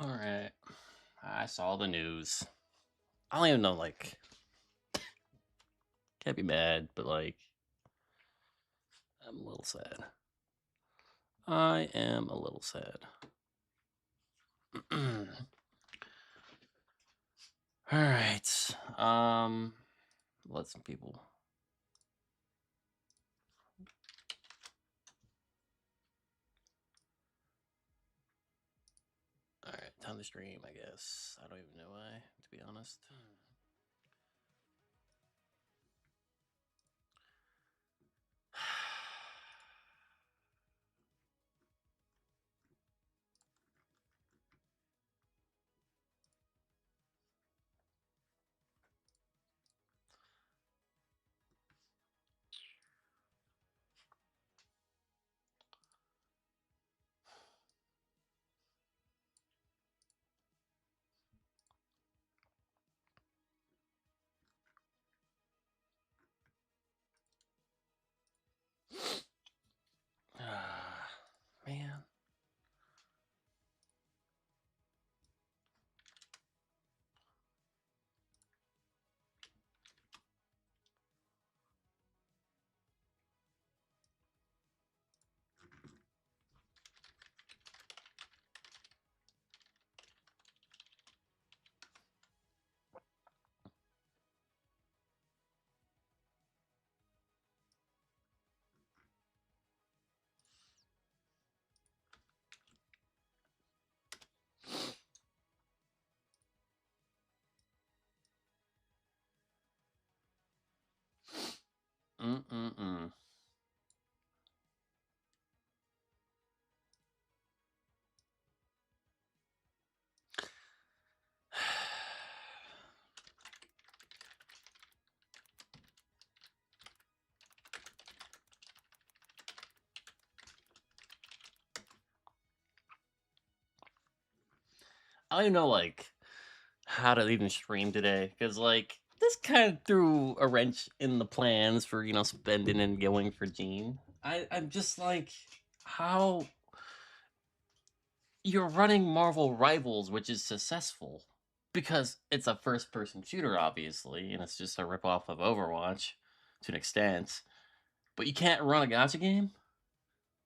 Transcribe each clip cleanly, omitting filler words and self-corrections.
Alright. I saw the news. I don't even know, like, can't be mad, but, like, I'm a little sad. I am a little sad. Alright. Let some people. Alright, time to stream, I guess. I don't even know why, to be honest. Man. Mm-mm-mm. I don't even know, like, how to even stream today, because, like, this kind of threw a wrench in the plans for, spending and going for Gene. I'm just like, how you're running Marvel Rivals, which is successful, because it's a first-person shooter, obviously, and it's just a ripoff of Overwatch to an extent, but you can't run a gacha game?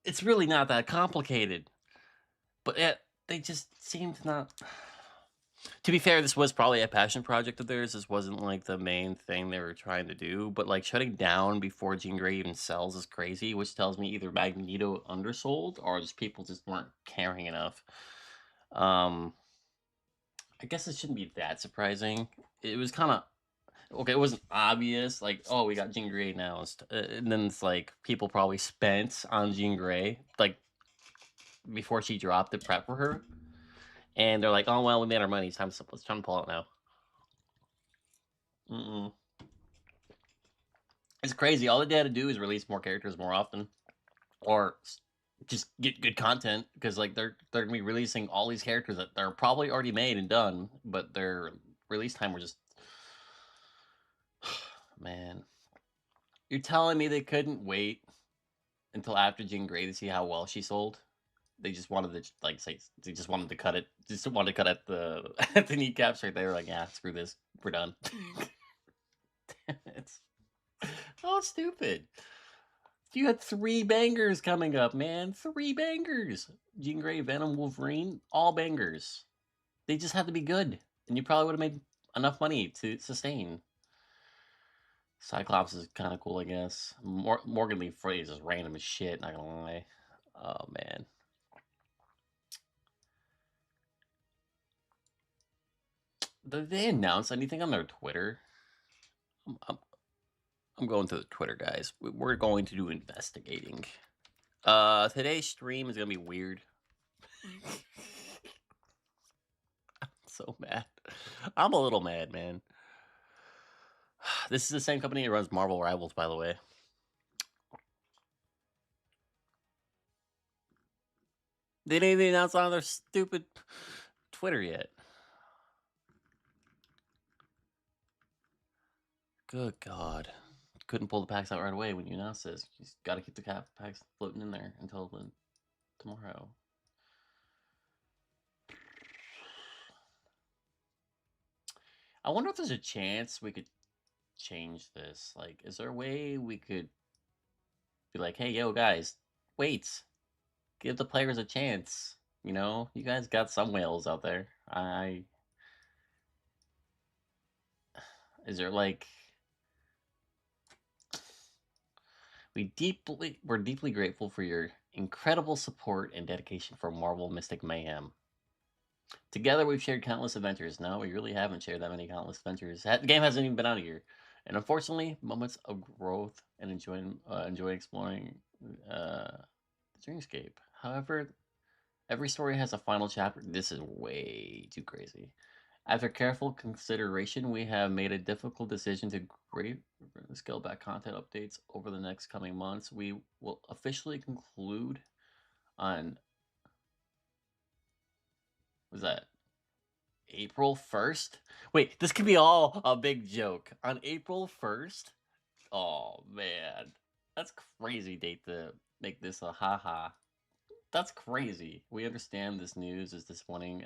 It's really not that complicated, but they just seem to not. To be fair, this was probably a passion project of theirs. This wasn't like the main thing they were trying to do, but like shutting down before Jean Grey even sells is crazy, which tells me either Magneto undersold or just people just weren't caring enough. I guess it shouldn't be that surprising. It was kind of okay. It wasn't obvious, like, oh, we got Jean Grey now, and then it's like people probably spent on Jean Grey like before she dropped the prep for her, and they're like, oh well, we made our money. It's time to pull out now. Mm-mm. It's crazy. All they had to do is release more characters more often, or just get good content, because like they're gonna be releasing all these characters that they're probably already made and done, but their release time were just man. You're telling me they couldn't wait until after Jean Grey to see how well she sold? They just wanted to like say they just wanted to cut it, just wanted to cut at the at the kneecaps right there. Like, yeah, screw this, we're done. It's oh stupid. You had 3 bangers coming up, man. 3 bangers. Jean Grey, Venom, Wolverine, all bangers. They just had to be good, and you probably would have made enough money to sustain. Cyclops is kind of cool, I guess. Morgan Le Fay is just random as shit, not gonna lie. Oh, man. Did they announce anything on their Twitter? I'm, I'm going to the Twitter, guys. We're going to do investigating. Today's stream is gonna be weird. So mad. I'm a little mad, man. This is the same company that runs Marvel Rivals, by the way. They didn't even announce on their stupid Twitter yet. Good God. Couldn't pull the packs out right away when you announced this. You just gotta keep the packs floating in there until tomorrow. I wonder if there's a chance we could change this. Like, is there a way we could be like, hey, yo, guys, wait, give the players a chance. You know, you guys got some whales out there. Is there like, we're deeply grateful for your incredible support and dedication for Marvel Mystic Mayhem. Together, we've shared countless adventures. No, we really haven't shared that many countless adventures. The game hasn't even been out a year. And unfortunately, moments of growth and enjoy exploring the dreamscape. However, every story has a final chapter. This is way too crazy. After careful consideration, we have made a difficult decision to scale back content updates over the next coming months. We will officially conclude on, was that April 1st? Wait, this could be all a big joke. On April 1st? Oh, man. That's crazy date to make this a haha. That's crazy. We understand this news is disappointing.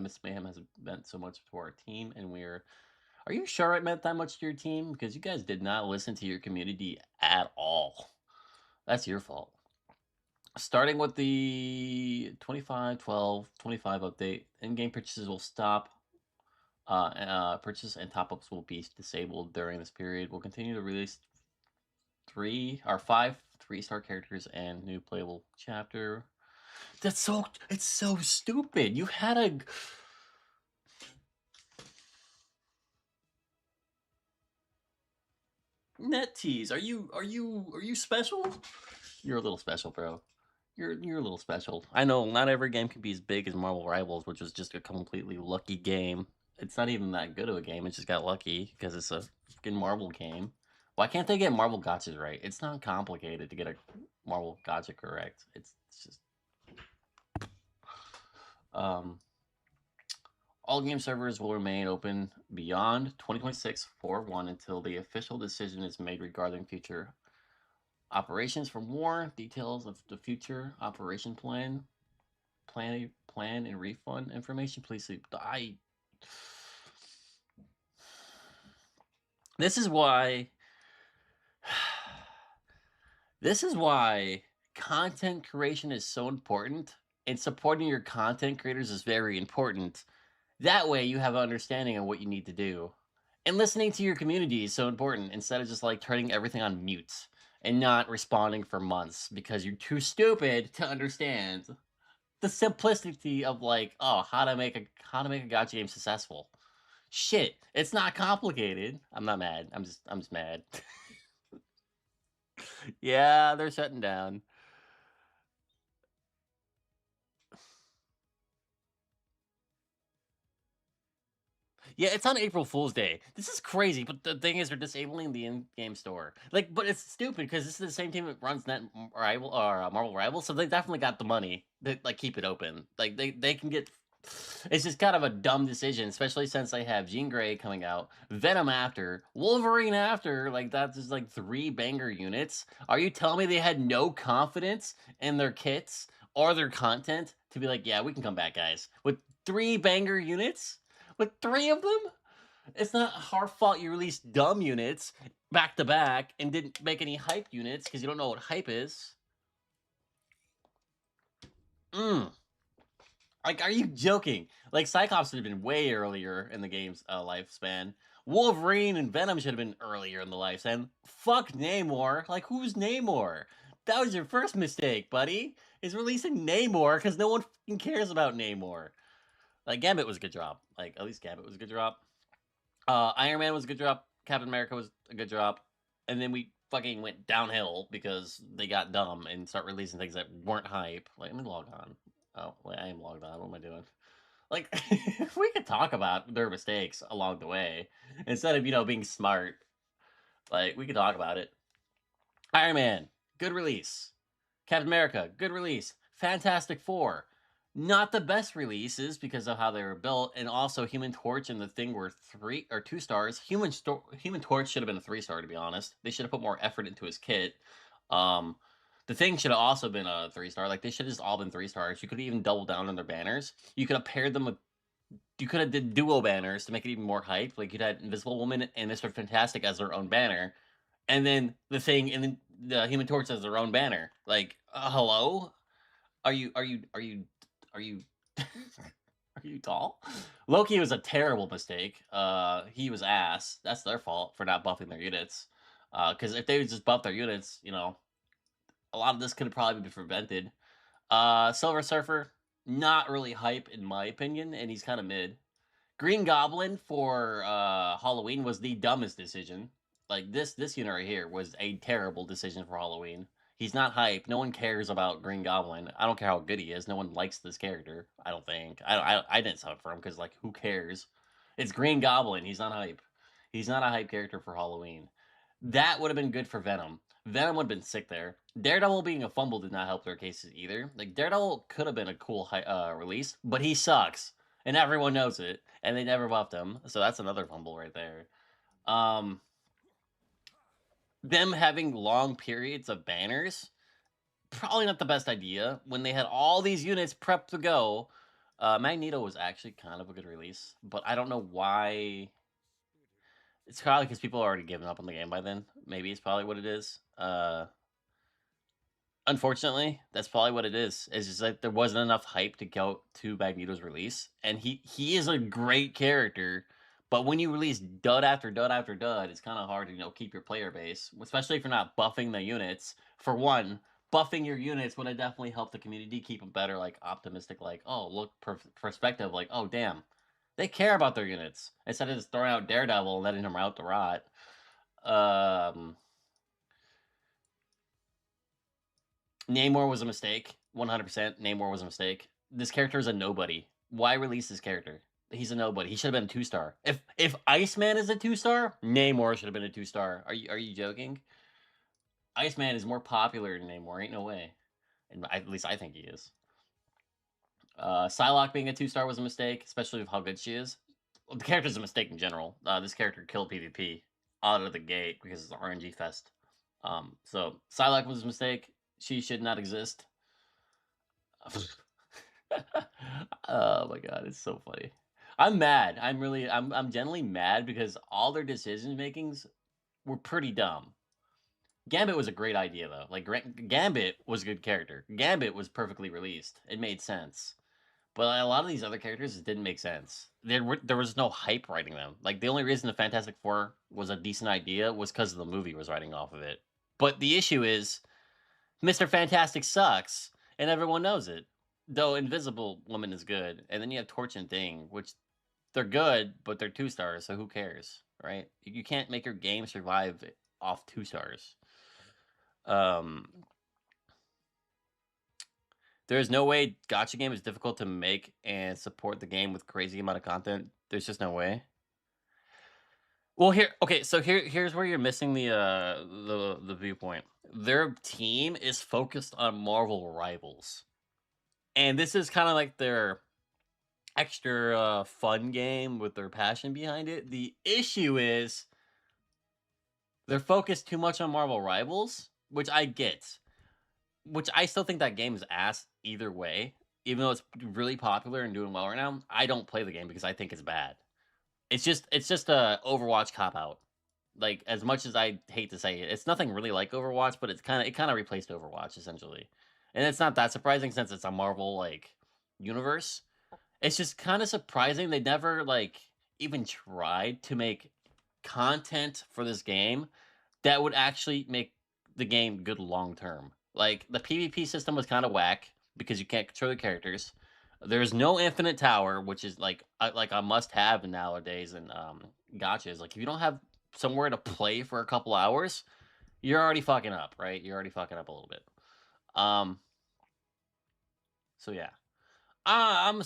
Mystic Mayhem has meant so much to our team, and we're... Are you sure it meant that much to your team? Because you guys did not listen to your community at all. That's your fault. Starting with the 25/12/25 update, in-game purchases will stop. Purchase and top-ups will be disabled during this period. We'll continue to release 5 3-star characters and new playable chapter. It's so stupid. You had a... Net tease. Are you special? You're a little special, bro. You're a little special. I know not every game can be as big as Marvel Rivals, which was just a completely lucky game. It's not even that good of a game. It just got lucky because it's a freaking Marvel game. Why can't they get Marvel gotchas right? It's not complicated to get a Marvel gotcha correct. It's just all game servers will remain open beyond 2026 4/1 until the official decision is made regarding future operations. For more details of the future operation plan and refund information, please see. This is why content creation is so important, and supporting your content creators is very important. That way you have an understanding of what you need to do. And listening to your community is so important, instead of just like turning everything on mute and not responding for months because you're too stupid to understand the simplicity of like, oh, how to make a gacha game successful. Shit, it's not complicated. I'm not mad. I'm just mad. Yeah, they're shutting down. Yeah, it's on April Fool's Day. This is crazy, but the thing is, they're disabling the in-game store. Like, but it's stupid because this is the same team that runs Marvel Rivals, so they definitely got the money to like keep it open. Like they can get. It's just kind of a dumb decision, especially since they have Jean Grey coming out, Venom after, Wolverine after. Like that's just like 3 banger units. Are you telling me they had no confidence in their kits or their content to be like, yeah, we can come back, guys, with 3 banger units? With 3 of them? It's not our fault you released dumb units back to back and didn't make any hype units because you don't know what hype is. Like, are you joking? Like, Cyclops should have been way earlier in the game's lifespan. Wolverine and Venom should have been earlier in the lifespan. Fuck Namor. Like, who's Namor? That was your first mistake, buddy. Is releasing Namor because no one fucking cares about Namor. Like, Gambit was a good drop. Like, at least Gambit was a good drop. Iron Man was a good drop. Captain America was a good drop. And then we fucking went downhill because they got dumb and start releasing things that weren't hype. Like, let me log on. Oh, wait, I am logged on. What am I doing? Like, we could talk about their mistakes along the way instead of, being smart. Like, we could talk about it. Iron Man, good release. Captain America, good release. Fantastic Four, not the best releases because of how they were built, and also Human Torch and the Thing were 3 or 2 stars. Human Torch should have been a 3-star, to be honest. They should have put more effort into his kit. The Thing should have also been a 3-star. Like, they should have just all been 3 stars. You could have even doubled down on their banners. You could have paired them with You could have did duo banners to make it even more hype. Like you'd had Invisible Woman and Mr. Fantastic as their own banner, and then the Thing and then the Human Torch as their own banner. Like, hello? Are you are you tall? Loki was a terrible mistake. He was ass. That's their fault for not buffing their units. Because if they would just buff their units, a lot of this could have probably been prevented. Silver Surfer, not really hype in my opinion, and he's kind of mid. Green Goblin for Halloween was the dumbest decision. Like this unit right here was a terrible decision for Halloween. He's not hype. No one cares about Green Goblin. I don't care how good he is. No one likes this character. I don't think. I didn't sub for him because like who cares? It's Green Goblin. He's not hype. He's not a hype character for Halloween. That would have been good for Venom. Venom would have been sick there. Daredevil being a fumble did not help their cases either. Like Daredevil could have been a cool release, but he sucks, and everyone knows it, and they never buffed him. So that's another fumble right there. Them having long periods of banners, probably not the best idea when they had all these units prepped to go. Magneto was actually kind of a good release, but I don't know why. It's probably because people are already given up on the game by then. Maybe it's probably what it is. Unfortunately, that's probably what it is. It's just like there wasn't enough hype to go to Magneto's release, and he is a great character. But when you release dud after dud after dud, it's kind of hard to keep your player base, especially if you're not buffing the units. For one, buffing your units would have definitely helped the community keep a better optimistic look perspective oh damn, they care about their units instead of just throwing out Daredevil and letting him out to rot. Namor was a mistake. 100%. Namor was a mistake. This character is a nobody. Why release this character? He's a nobody. He should have been a 2-star. If Iceman is a 2-star, Namor should have been a 2-star. Are you joking? Iceman is more popular than Namor. Ain't no way. And at least I think he is. Psylocke being a 2-star was a mistake, especially with how good she is. Well, the character's a mistake in general. This character killed PvP out of the gate because it's an RNG fest. So Psylocke was a mistake. She should not exist. Oh my god, it's so funny. I'm mad. I'm generally mad because all their decision makings were pretty dumb. Gambit was a great idea though. Like Gambit was a good character. Gambit was perfectly released. It made sense. But a lot of these other characters, it didn't make sense. There was no hype writing them. Like the only reason the Fantastic Four was a decent idea was because the movie was writing off of it. But the issue is, Mr. Fantastic sucks, and everyone knows it. Though Invisible Woman is good, and then you have Torch and Thing, which they're good, but they're 2-stars, so who cares, right? You can't make your game survive off 2-stars. There is no way gacha game is difficult to make and support the game with crazy amount of content. There's just no way. Well, here's where you're missing the viewpoint. Their team is focused on Marvel Rivals, and this is kind of like their extra fun game with their passion behind it. The issue is they're focused too much on Marvel Rivals, which I get. Which I still think that game is ass either way. Even though it's really popular and doing well right now, I don't play the game because I think it's bad. It's just a Overwatch cop out. Like as much as I hate to say it, it's nothing really like Overwatch, but it kind of replaced Overwatch essentially. And it's not that surprising since it's a Marvel universe. It's just kind of surprising they never even tried to make content for this game that would actually make the game good long term. Like the PvP system was kind of whack because you can't control the characters. There's no infinite tower, which is like a must have nowadays in gotchas. Like if you don't have somewhere to play for a couple hours, you're already fucking up, right? You're already fucking up a little bit. So yeah. I'm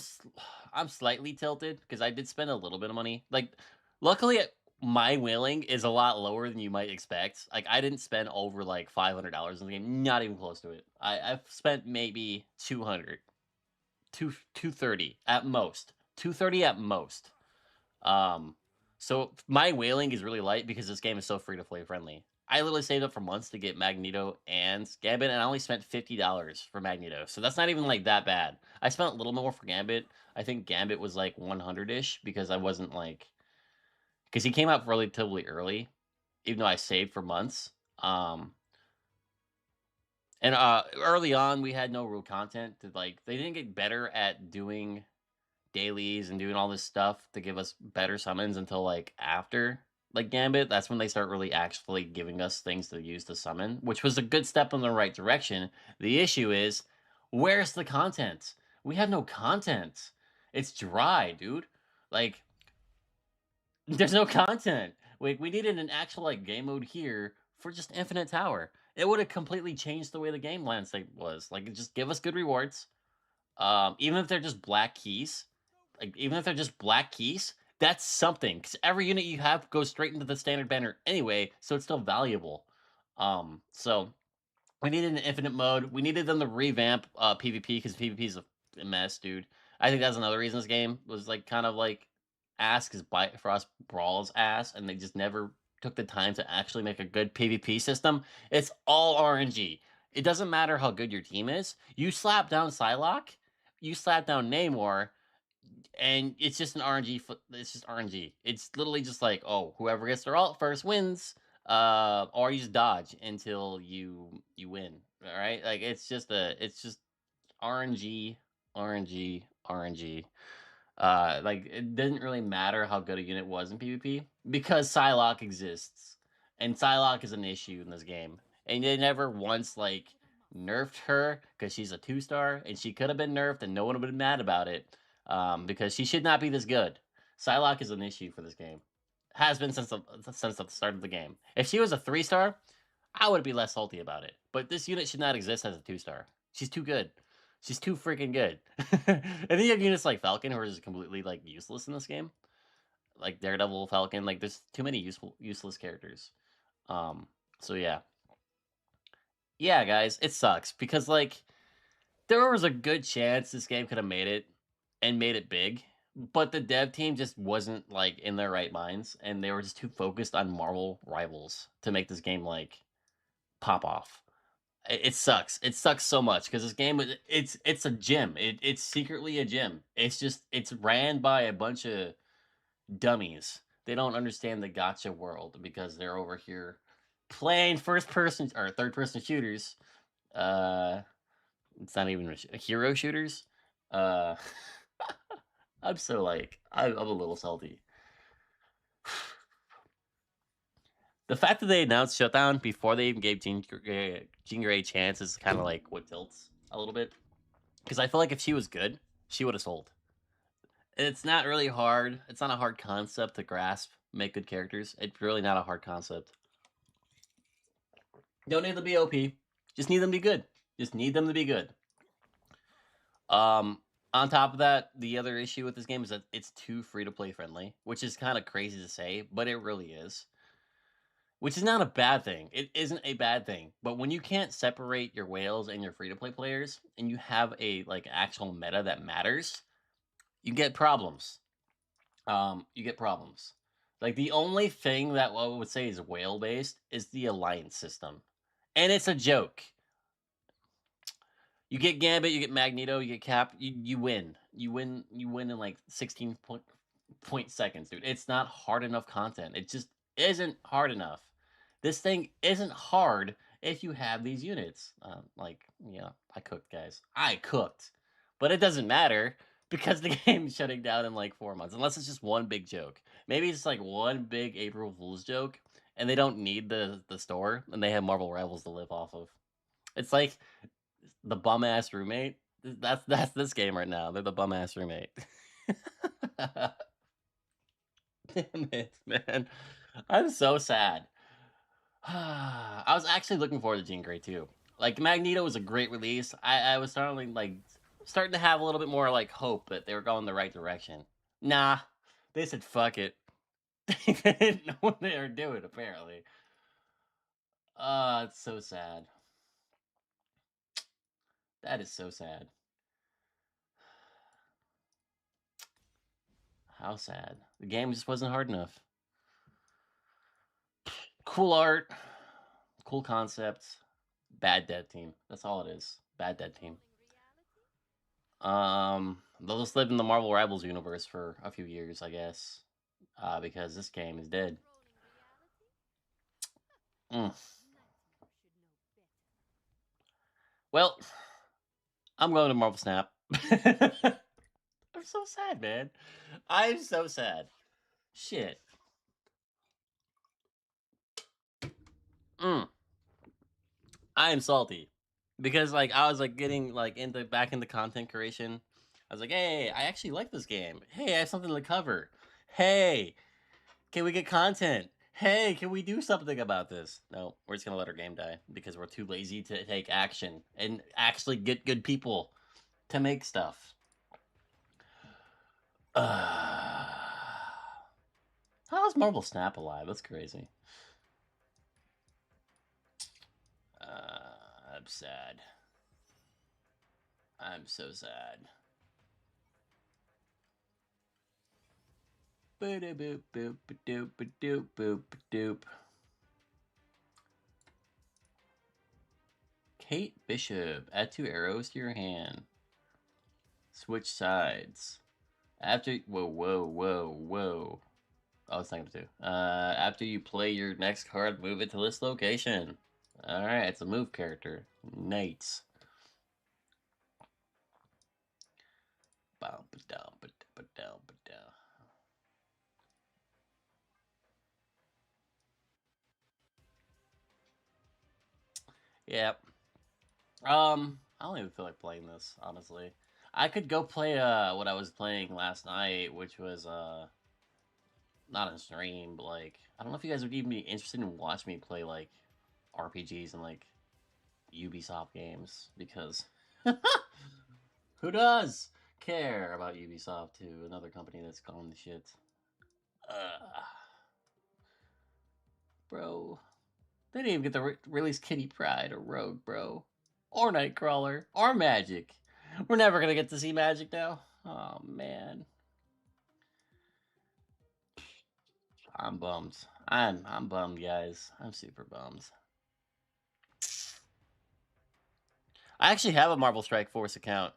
slightly tilted because I did spend a little bit of money. Like, luckily, my whaling is a lot lower than you might expect. Like, I didn't spend over $500 in the game. Not even close to it. I've spent maybe 200, 230 at most. 230 at most. So my whaling is really light because this game is so free to play friendly. I literally saved up for months to get Magneto and Gambit, and I only spent $50 for Magneto. So that's not even like that bad. I spent a little more for Gambit. I think Gambit was like 100-ish because I wasn't like because he came out relatively early, even though I saved for months. And early on we had no real content to like they didn't get better at doing dailies and doing all this stuff to give us better summons until like after like Gambit. That's when they start really actually giving us things to use to summon, which was a good step in the right direction. The issue is, where's the content? We have no content. It's dry, dude. Like, there's no content. We needed an actual like game mode here for just Infinite Tower. It would have completely changed the way the game landscape was. Like, just give us good rewards. Even if they're just black keys, that's something. Because every unit you have goes straight into the standard banner anyway, so it's still valuable. So we needed an infinite mode. We needed them to revamp PvP because PvP is a mess, dude. I think that's another reason this game was like kind of like ass because Frost Brawl's ass, and they just never took the time to actually make a good PvP system. It's all RNG. It doesn't matter how good your team is. You slap down Psylocke, you slap down Namor, and it's just an RNG. It's just RNG. It's literally just like, oh, whoever gets their ult first wins. Or you just dodge until you win. All right, like it's just RNG, RNG, RNG. Like it didn't really matter how good a unit was in PvP because Psylocke exists, and Psylocke is an issue in this game, and they never once like nerfed her because she's a 2-star, and she could have been nerfed, and no one would have been mad about it, because she should not be this good. Psylocke is an issue for this game, has been since the start of the game. If she was a 3-star, I would be less salty about it. But this unit should not exist as a 2-star. She's too good. She's too freaking good. And then you have units like Falcon who are just completely like useless in this game. Like Daredevil, Falcon, like there's too many useless characters. So yeah. Yeah, guys, it sucks because like there was a good chance this game could have made it and made it big, but the dev team just wasn't like in their right minds and they were just too focused on Marvel Rivals to make this game like pop off. It sucks. It sucks so much because this game it's a gym. It's secretly a gym. It's ran by a bunch of dummies. They don't understand the gotcha world because they're over here playing first person or third person shooters. Uh, it's not even hero shooters. Uh, I'm so like I'm a little salty. The fact that they announced Shutdown before they even gave Jean Grey a chance is kind of like what tilts a little bit. Because I feel like if she was good, she would have sold. It's not really hard. It's not a hard concept to grasp. Make good characters. It's really not a hard concept. Don't need them to be OP. Just need them to be good. Just need them to be good. On top of that, the other issue with this game is that it's too free to play friendly, which is kind of crazy to say, but it really is. Which is not a bad thing. It isn't a bad thing. But when you can't separate your whales and your free to play players, and you have a like actual meta that matters, you get problems. You get problems. Like the only thing that I would say is whale based is the alliance system, and it's a joke. You get Gambit, you get Magneto, you get Cap, you win. You win in like 16 point seconds, dude. It's not hard enough content. It just isn't hard enough. This thing isn't hard if you have these units. Like, yeah, I cooked, guys. I cooked. But it doesn't matter because the game's shutting down in like 4 months, unless it's just one big joke. Maybe it's like one big April Fool's joke, and they don't need the store, and they have Marvel Rivals to live off of. It's like the bum ass roommate. That's this game right now. They're the bum ass roommate. Damn it, man. I'm so sad. I was actually looking forward to Jean Grey too. Like Magneto was a great release. I was starting to have a little bit more like hope that they were going the right direction. Nah, they said fuck it. They didn't know what they were doing apparently. It's so sad. That is so sad. How sad. The game just wasn't hard enough. Cool art. Cool concept. Bad dev team. That's all it is. Bad dev team. They'll just live in the Marvel Rivals universe for a few years, I guess, because this game is dead. Mm. Well, I'm going to Marvel Snap. I'm so sad, man. I'm so sad. Shit. I am salty because like I was like getting like into back into content creation. I was like, hey, I actually like this game. Hey, I have something to cover. Hey, can we get content? Hey, can we do something about this? No, we're just gonna let our game die because we're too lazy to take action and actually get good people to make stuff. How is Marvel Snap alive? That's crazy. I'm sad. I'm so sad. Boop boop boop doop doop boop doop. Kate Bishop, add 2 arrows to your hand. Switch sides. After whoa. Oh, it's not gonna do. After you play your next card, move it to this location. Alright, it's a move character. Nice. Yep. I don't even feel like playing this, honestly. I could go play what I was playing last night, which was not on stream, but like I don't know if you guys would even be interested in watching me play like RPGs and like Ubisoft games because who does care about Ubisoft too? Another company that's gone to shit. Bro, they didn't even get to release Kitty Pryde or Rogue, bro, or Nightcrawler or Magic. We're never gonna get to see Magic now. Oh man, I'm bummed. I'm bummed, guys. I'm super bummed. I actually have a Marvel Strike Force account.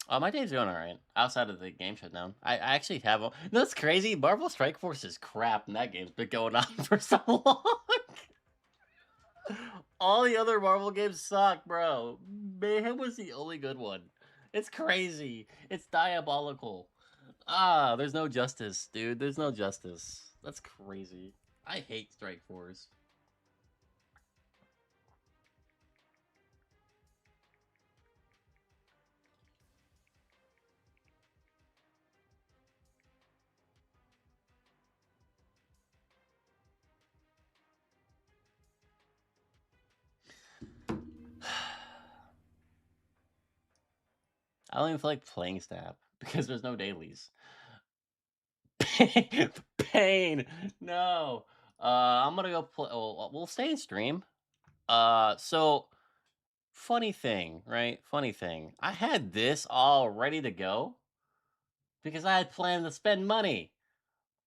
My day's going alright. Outside of the game shutdown. I actually have a... That's crazy. Marvel Strike Force is crap, and that game's been going on for so long. All the other Marvel games suck, bro. Mayhem was the only good one. It's crazy. It's diabolical. There's no justice, dude. There's no justice. That's crazy. I hate Strike Force. I don't even feel like playing Snap because there's no dailies. Pain. No. I'm gonna go play. Oh, we'll stay in stream. So funny thing, right? Funny thing. I had this all ready to go because I had planned to spend money.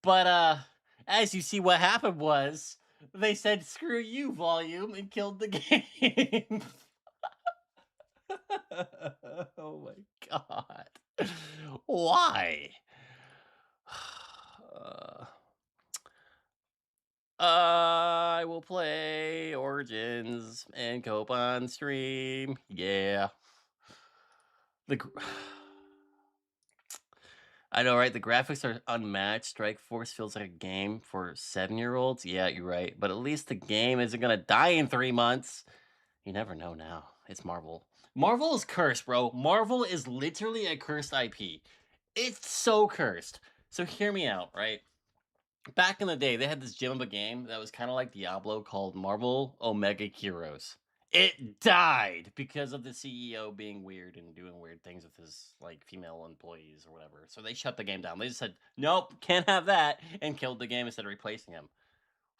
But as you see, what happened was they said "screw you" volume and killed the game. Oh my god! Why? I will play Origins and Cope on stream. Yeah. I know, right? The graphics are unmatched. Strike Force feels like a game for 7-year-olds. Yeah, you're right. But at least the game isn't gonna die in 3 months. You never know now. It's Marvel. Marvel is cursed, bro. Marvel is literally a cursed IP. It's so cursed. So hear me out, right? Back in the day, they had this gem of a game that was kind of like Diablo called Marvel Omega Heroes. It died because of the CEO being weird and doing weird things with his like female employees or whatever. So they shut the game down. They just said, "Nope, can't have that," and killed the game instead of replacing him.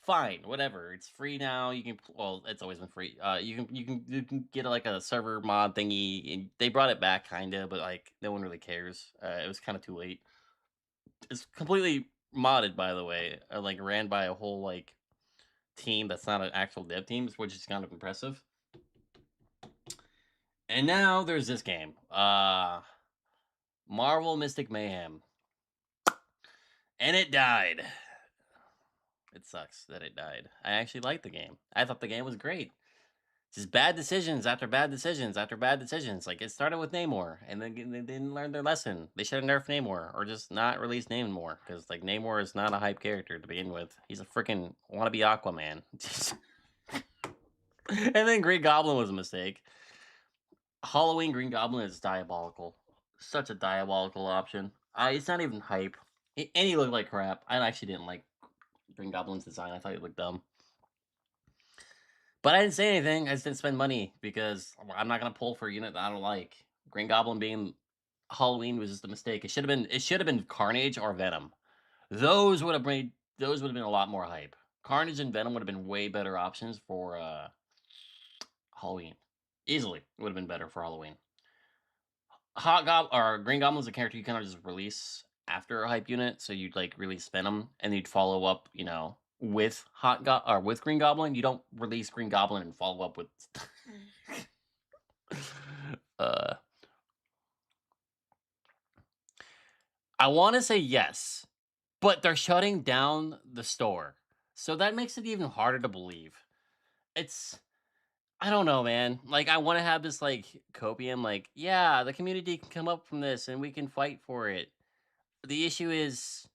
Fine, whatever. It's free now. You can it's always been free. You can get like a server mod thingy. And they brought it back kinda, but like no one really cares. It was kind of too late. It's completely modded, by the way. Like ran by a whole like team that's not an actual dev team, which is kind of impressive. And now there's this game, Marvel Mystic Mayhem, and it died. It sucks that it died. I actually liked the game. I thought the game was great. Just bad decisions after bad decisions after bad decisions. Like, it started with Namor, and then they didn't learn their lesson. They should have nerfed Namor, or just not released Namor, because, like, Namor is not a hype character to begin with. He's a freaking wannabe Aquaman. And then Green Goblin was a mistake. Halloween Green Goblin is diabolical. Such a diabolical option. It's not even hype. And he looked like crap. I actually didn't like Green Goblin's design. I thought he looked dumb. But I didn't say anything. I just didn't spend money because I'm not gonna pull for a unit that I don't like. Green Goblin being Halloween was just a mistake. It should have been Carnage or Venom. Those would have been a lot more hype. Carnage and Venom would have been way better options for Halloween. Easily would have been better for Halloween. Green Goblin's a character you kind of just release after a hype unit, so you'd like release Venom and you'd follow up, with with Green Goblin. You don't release Green Goblin and follow up with I want to say yes, but they're shutting down the store. So that makes it even harder to believe. I don't know, man. Like, I want to have this like copium, like, yeah, the community can come up from this and we can fight for it. The issue is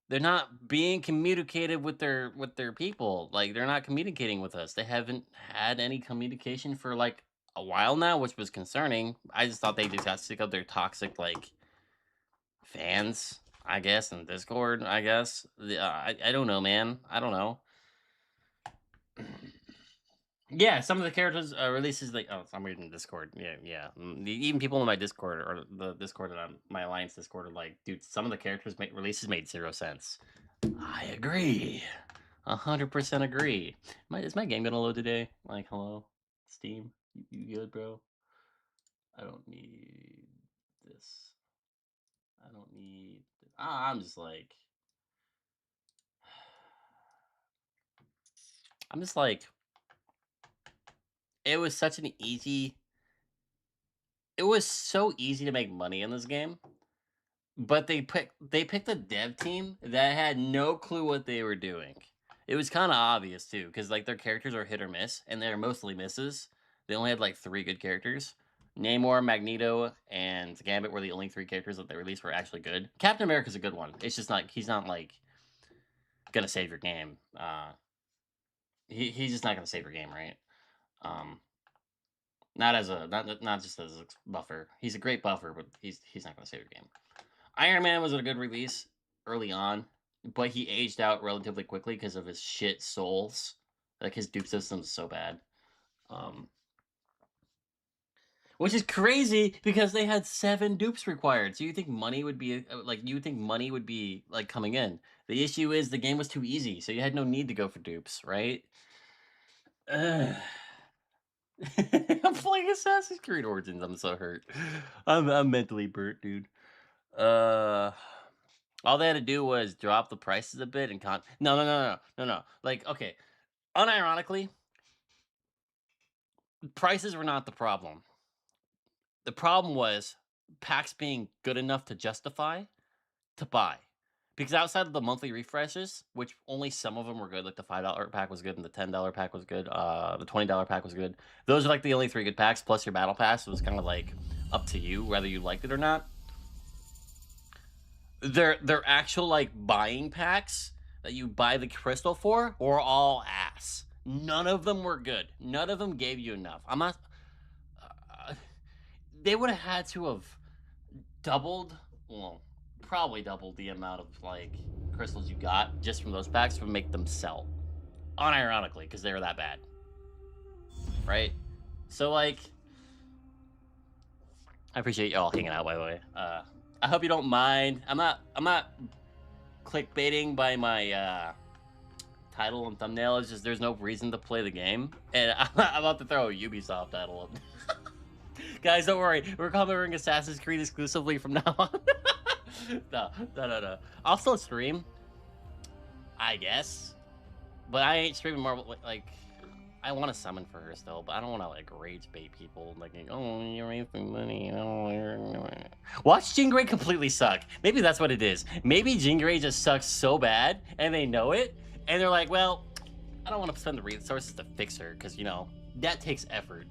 they're not being communicated with their people. Like, they're not communicating with us. They haven't had any communication for like a while now, which was concerning. I just thought they just got sick of their toxic like fans, I guess, in Discord. I guess I don't know, man. I don't know. Yeah, some of the characters releases like I'm reading Discord. Yeah. Even people in my Discord or the Discord that my Alliance Discord are like, dude, some of the characters releases made 0 cents. I agree, 100% agree. Is my game gonna load today? Like, hello, Steam, you good, bro? I don't need this. I don't need. I'm just like. I'm just like. It was such an easy. It was so easy to make money in this game, but they picked a dev team that had no clue what they were doing. It was kind of obvious too, because like their characters are hit or miss, and they're mostly misses. They only had like 3 good characters. Namor, Magneto, and Gambit were the only 3 characters that they released were actually good. Captain America's a good one. It's just not he's not like gonna save your game. He's just not gonna save your game, right? Not just as a buffer. He's a great buffer, but he's not gonna save your game. Iron Man was a good release early on, but he aged out relatively quickly because of his shit souls. Like, his dupe system is so bad. Which is crazy because they had 7 dupes required. So you think money would be like coming in. The issue is the game was too easy, so you had no need to go for dupes, right? I'm playing Assassin's Creed Origins. I'm so hurt. I'm mentally burnt, dude. All they had to do was drop the prices a bit and no. Like, okay, unironically, prices were not the problem. The problem was packs being good enough to justify to buy. Because outside of the monthly refreshes, which only some of them were good, like the $5 pack was good and the $10 pack was good, the $20 pack was good. Those are like the only 3 good packs, plus your battle pass was kind of like up to you whether you liked it or not. Their actual like buying packs that you buy the crystal for were all ass. None of them were good. None of them gave you enough. I'm not. They would have had to have doubled, well, probably doubled the amount of like crystals you got just from those packs to make them sell. Unironically, because they were that bad, right? So like, I appreciate y'all hanging out. By the way, I hope you don't mind. I'm not clickbaiting by my title and thumbnail. It's just there's no reason to play the game, and I'm about to throw a Ubisoft title up. Guys, don't worry. We're covering Assassin's Creed exclusively from now on. No. I'll still stream, I guess. But I ain't streaming Marvel. Like, I want to summon for her still, but I don't want to like rage bait people. Like, oh, you're making money. Oh, watch Jean Grey completely suck. Maybe that's what it is. Maybe Jean Grey just sucks so bad, and they know it, and they're like, well, I don't want to spend the resources to fix her because, you know, that takes effort.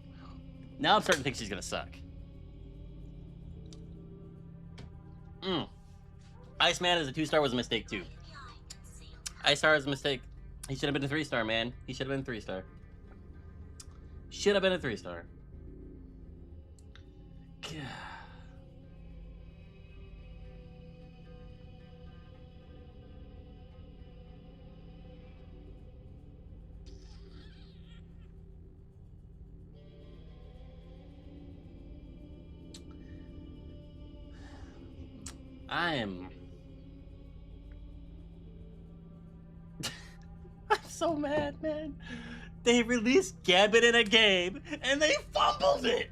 Now I'm starting to think she's gonna suck. Iceman as a 2-star was a mistake too. Ice Star is a mistake. He should have been a 3-star, man. He should have been a 3-star. Should have been a 3-star. I'm so mad, man. They released Gambit in a game, and they fumbled it!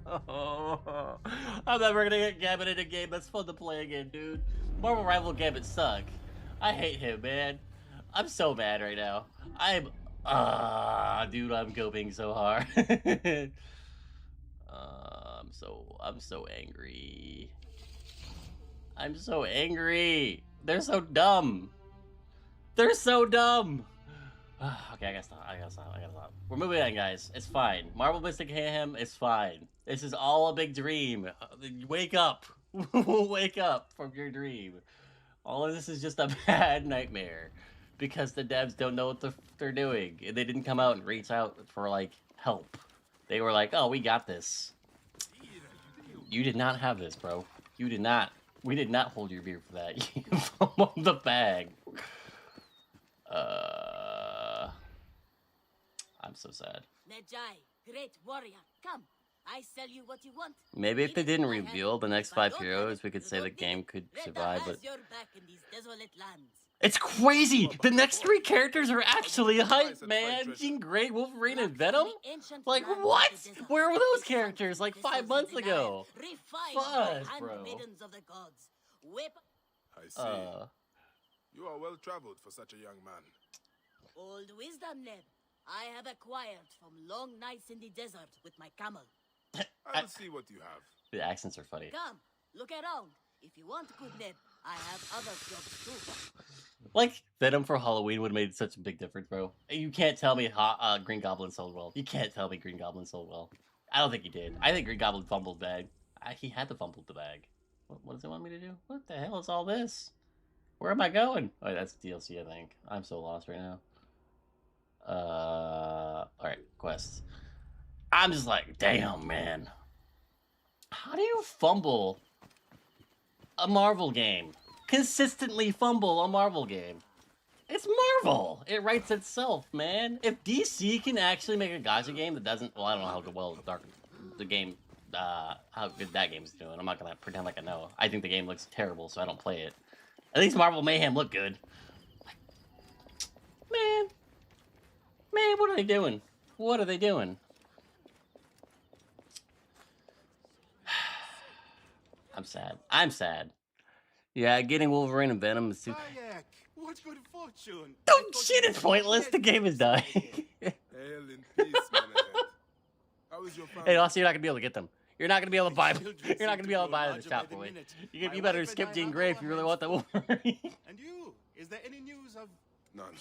Oh, I'm never gonna get Gambit in a game that's fun to play again, dude. Marvel Rival Gambit suck. I hate him, man. I'm so mad right now. Dude, I'm coping so hard. I'm so angry. I'm so angry. They're so dumb. They're so dumb. Okay, I gotta stop. We're moving on, guys. It's fine. Marvel Mystic Mayhem is fine. This is all a big dream. Wake up. Wake up from your dream. All of this is just a bad nightmare. Because the devs don't know what they're doing. They didn't come out and reach out for, like, help. They were like, oh, we got this. You did not have this, bro. You did not. We did not hold your beer for that. You fumbled the bag. I'm so sad. Nejai, great warrior, come. I sell you what you want. Maybe if they didn't reveal the next 5 heroes, we could say the game could survive, but... It's crazy! The next 3 characters are actually hype, man! Jean Grey, Wolverine, and Venom? Like, what? Where were those characters, like, 5 months ago? Fuzz, bro. I see. You are well traveled for such a young man. Old wisdom, Neb. I have acquired from long nights in the desert with my camel. I will see what you have. The accents are funny. Come, look around. If you want good Neb, I have other jobs too. Like, Venom for Halloween would have made such a big difference, bro. You can't tell me Green Goblin sold well. You can't tell me Green Goblin sold well. I don't think he did. I think Green Goblin fumbled the bag. He had to fumble the bag. What does it want me to do? What the hell is all this? Where am I going? Oh, that's DLC, I think. I'm so lost right now. Alright, quests. I'm just like, damn, man. How do you fumble a Marvel game? Consistently fumble a Marvel game. It's Marvel. It writes itself, man. If DC can actually make a gacha game that doesn't, well, I don't know how well the game, how good that game's doing. I'm not gonna pretend like I know. I think the game looks terrible, so I don't play it. At least Marvel Mayhem looked good. Man, what are they doing? What are they doing? I'm sad. I'm sad. Yeah, getting Wolverine and Venom is too... What good fortune! Don't shit, it's pointless. The game is dying. Hail in peace, Menahem. How is your family? Hey, also, you're not gonna be able to get them. You're not gonna be able to buy them. You're not gonna be able to buy them in the shop, boy. You better skip Jean Grey if you really want the Wolverine. And you? Is there any news of... None.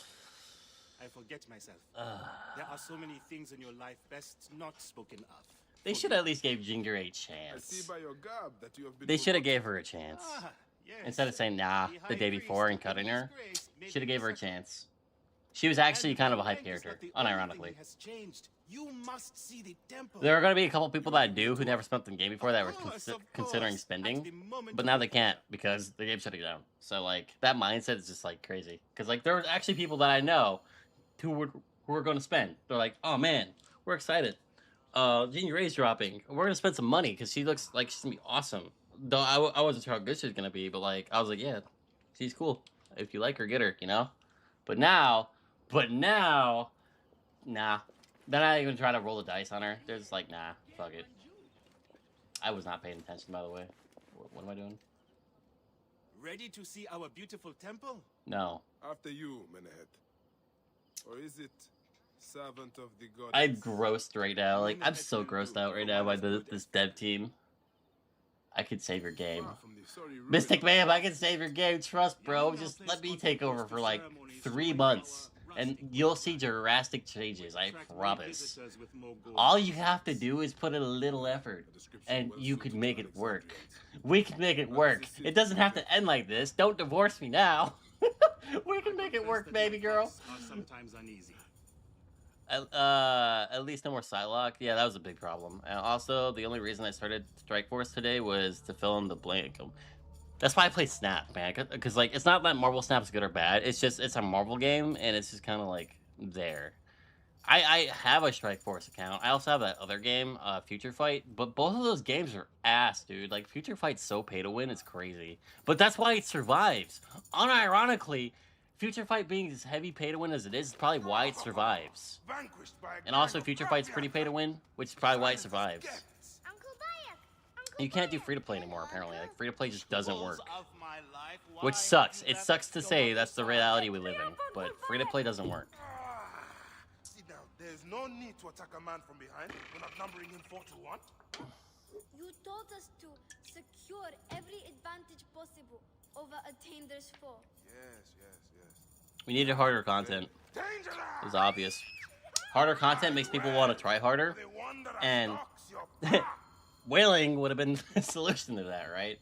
I forget myself. There are so many things in your life best not spoken of. They should at least give Jean Grey a I chance. see by your garb that you have been... They should have gave her a chance. Yes. Instead of saying nah The the High day before and Priest of cutting His her, Grace made should have me gave her a certain. chance. She was actually And kind of a the hype event is character, that the only unironically. thing has changed. You must see the temple. There are going to be a couple people that do who never spent the game before that were Of course. considering At spending, the moment but of now they the can't because the game's shutting down. So like that mindset is just like crazy. Because like there were actually people that I know who were going to spend. They're like, oh man, we're excited. Jean Grey's dropping. We're gonna spend some money because she looks like she's gonna be awesome. Though I wasn't sure how good she's gonna be, but like I was like, yeah, she's cool. If you like her, get her, you know. But now, nah. They're not even trying to roll the dice on her. They're just like, nah, fuck it. I was not paying attention, by the way. What am I doing? Ready to see our beautiful temple? No. After you, Menehet. Or is it servant of the goddess? I'm grossed right now. Like, I'm so grossed out right now by this dev team. I could save your game. Far from the sorry ruin Mystic of Mayhem, the I can save your game. Trust, bro. Just let me take over for like 3 months. And you'll see drastic changes, I promise. All you have to do is put in a little effort. And you could make it work. We can make it work. It doesn't have to end like this. Don't divorce me now. We can make it work, baby girl. Sometimes uneasy. At least no more Psylocke. Yeah, that was a big problem. And also, the only reason I started Strike Force today was to fill in the blank. That's why I play Snap, man. Because, like, it's not that Marvel Snap's good or bad. It's just, it's a Marvel game, and it's just kind of, like, there. I have a Strike Force account. I also have that other game, Future Fight. But both of those games are ass, dude. Like, Future Fight's so pay to win, it's crazy. But that's why it survives. Unironically, Future Fight being as heavy pay to win as it is probably why it survives. And also, Future Fight's pretty pay to win, which is probably why it survives. You can't do free to play anymore, apparently. Like, free to play just doesn't work. Which sucks. It sucks to say that's the reality we live in, but free to play doesn't work. Sit down. There's no need to attack a man from behind. We're not numbering him 4 to 1. You told us to secure every advantage possible over Attender's foe. Yes. We needed harder content. Dangerous! It was obvious. Harder content makes people want to try harder, The one that and unlocks your power. whaling would have been the solution to that, right?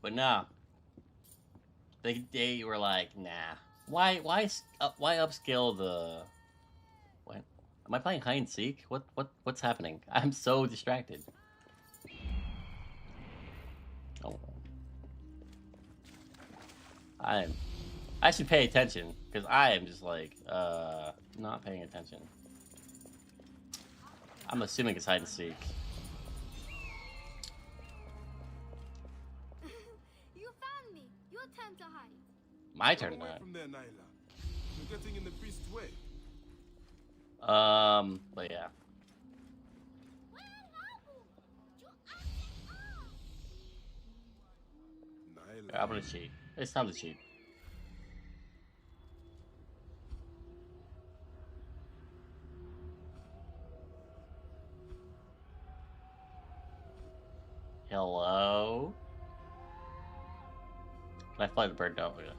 But nah. They were like, nah. Why upscale the... What? Am I playing hide and seek? What's happening? I'm so distracted. Oh. I should pay attention, because I am just like, not paying attention. I'm assuming it's hide and seek. You found me. Your turn to hide. My turn Away now. from there, Nyla. You're getting in the priest's way. But yeah. Nyla. I'm gonna cheat. It's time to cheat. Hello? Can I fly the bird? No, yeah.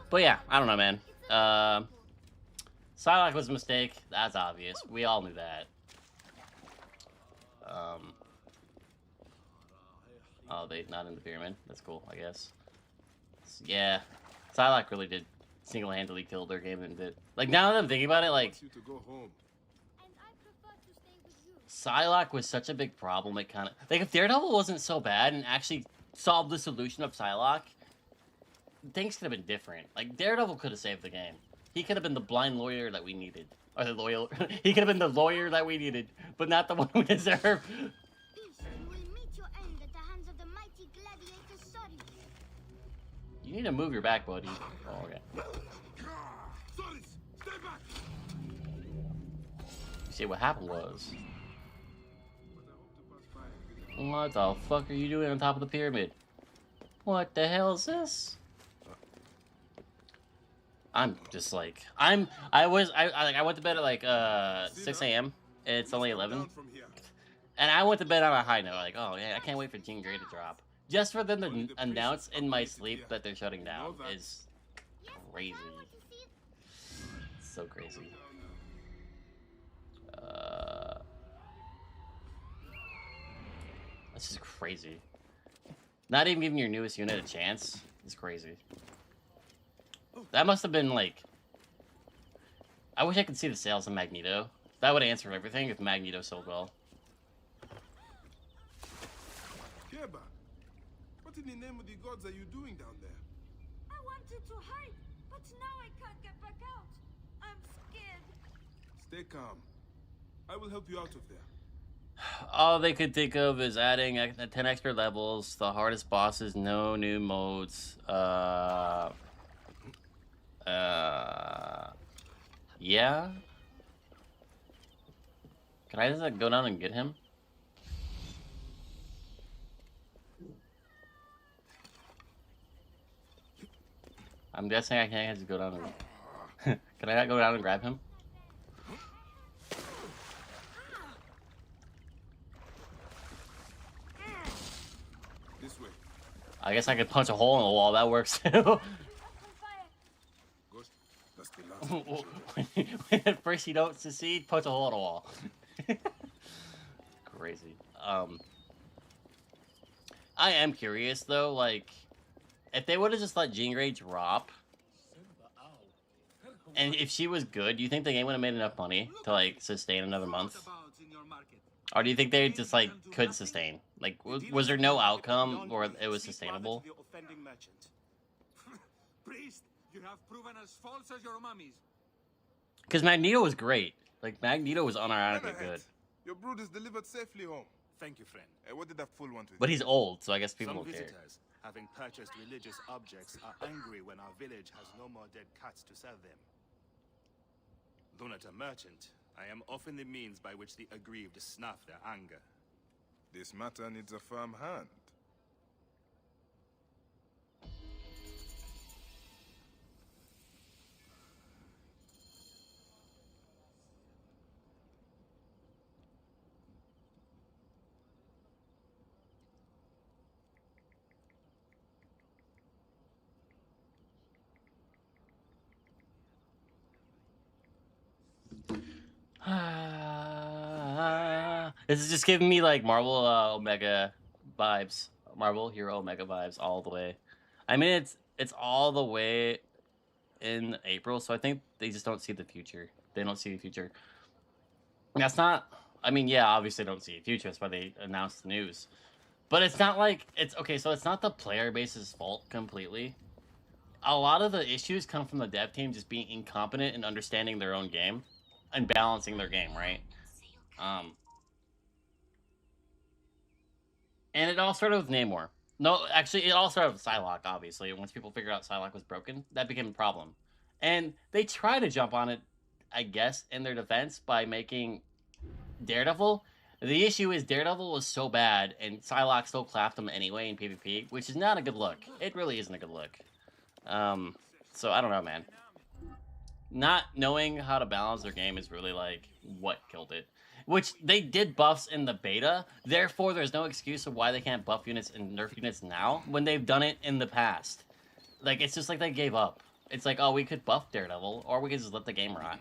But yeah, I don't know, man. Psylocke was a mistake. That's obvious. We all knew that. Oh, they not in the pyramid. That's cool, I guess. Yeah, Psylocke really did single-handedly kill their game and did. Like, now that I'm thinking about it, like, Wants you to go home. And I prefer to stay with you. Psylocke was such a big problem, it kind of... Like, if Daredevil wasn't so bad and actually solved the solution of Psylocke, things could have been different. Like, Daredevil could have saved the game. He could have been the blind lawyer that we needed. Or the loyal... He could have been the lawyer that we needed, but not the one we deserve. Beast, you will meet your end at the hands of the mighty gladiator Sorry. You need to move your back, buddy. Oh, okay. Solis, stay back! You see, what happened was... But I hope to pass by and visit. What the fuck are you doing on top of the pyramid? What the hell is this? I'm just like I went to bed at like 6 a.m. It's only 11, Down from here. and I went to bed on a high note. Like, oh yeah, I can't wait for Jean Grey to drop. Just for them to announce in my sleep that they're shutting down is crazy. So crazy. This is crazy. Not even giving your newest unit a chance is crazy. That must have been like... I wish I could see the sales of Magneto. That would answer everything if Magneto sold well. Keba, what in the name of the gods are you doing down there? I wanted to hide, but now I can't get back out. I'm scared. Stay calm. I will help you out of there. All they could think of is adding 10 extra levels, the hardest bosses, no new modes. Yeah? Can I just like, go down and get him? I'm guessing I can't just go down and... Can I not go down and grab him? This way. I guess I could punch a hole in the wall. That works too. Good. That's the last one. At first you don't succeed, punch a hole in the wall. Crazy. I am curious though, like, if they would have just let Jean Grey drop, and if she was good, do you think the game would have made enough money to like sustain another month? Or do you think they just like could sustain? Like, was there no outcome where it was sustainable? Priest, you have proven as false as your mummies. Because Magneto was great. Like, Magneto was unironically good. Your brood is delivered safely home. Thank you, friend. What did that fool want with But you? he's old, so I guess people Some don't care. visitors, having purchased religious objects, are angry when our village has no more dead cats to sell them. Though not a merchant, I am often the means by which the aggrieved snuff their anger. This matter needs a firm hand. This is just giving me like Marvel Omega vibes, Marvel Hero Omega vibes all the way. I mean, it's all the way in April, so I think they just don't see the future. They don't see the future. That's not. I mean, yeah, obviously they don't see the future. That's why they announced the news. But it's not like it's okay. So it's not the player base's fault completely. A lot of the issues come from the dev team just being incompetent in understanding their own game and balancing their game, right? And it all started with Namor. No, actually, it all started with Psylocke, obviously. Once people figured out Psylocke was broken, that became a problem. And they try to jump on it, I guess, in their defense by making Daredevil. The issue is Daredevil was so bad, and Psylocke still clapped him anyway in PvP, which is not a good look. It really isn't a good look. So I don't know, man. Not knowing how to balance their game is really, like, what killed it. Which, they did buffs in the beta, therefore there's no excuse of why they can't buff units and nerf units now, when they've done it in the past. Like, it's just like they gave up. It's like, oh, we could buff Daredevil, or we could just let the game rot.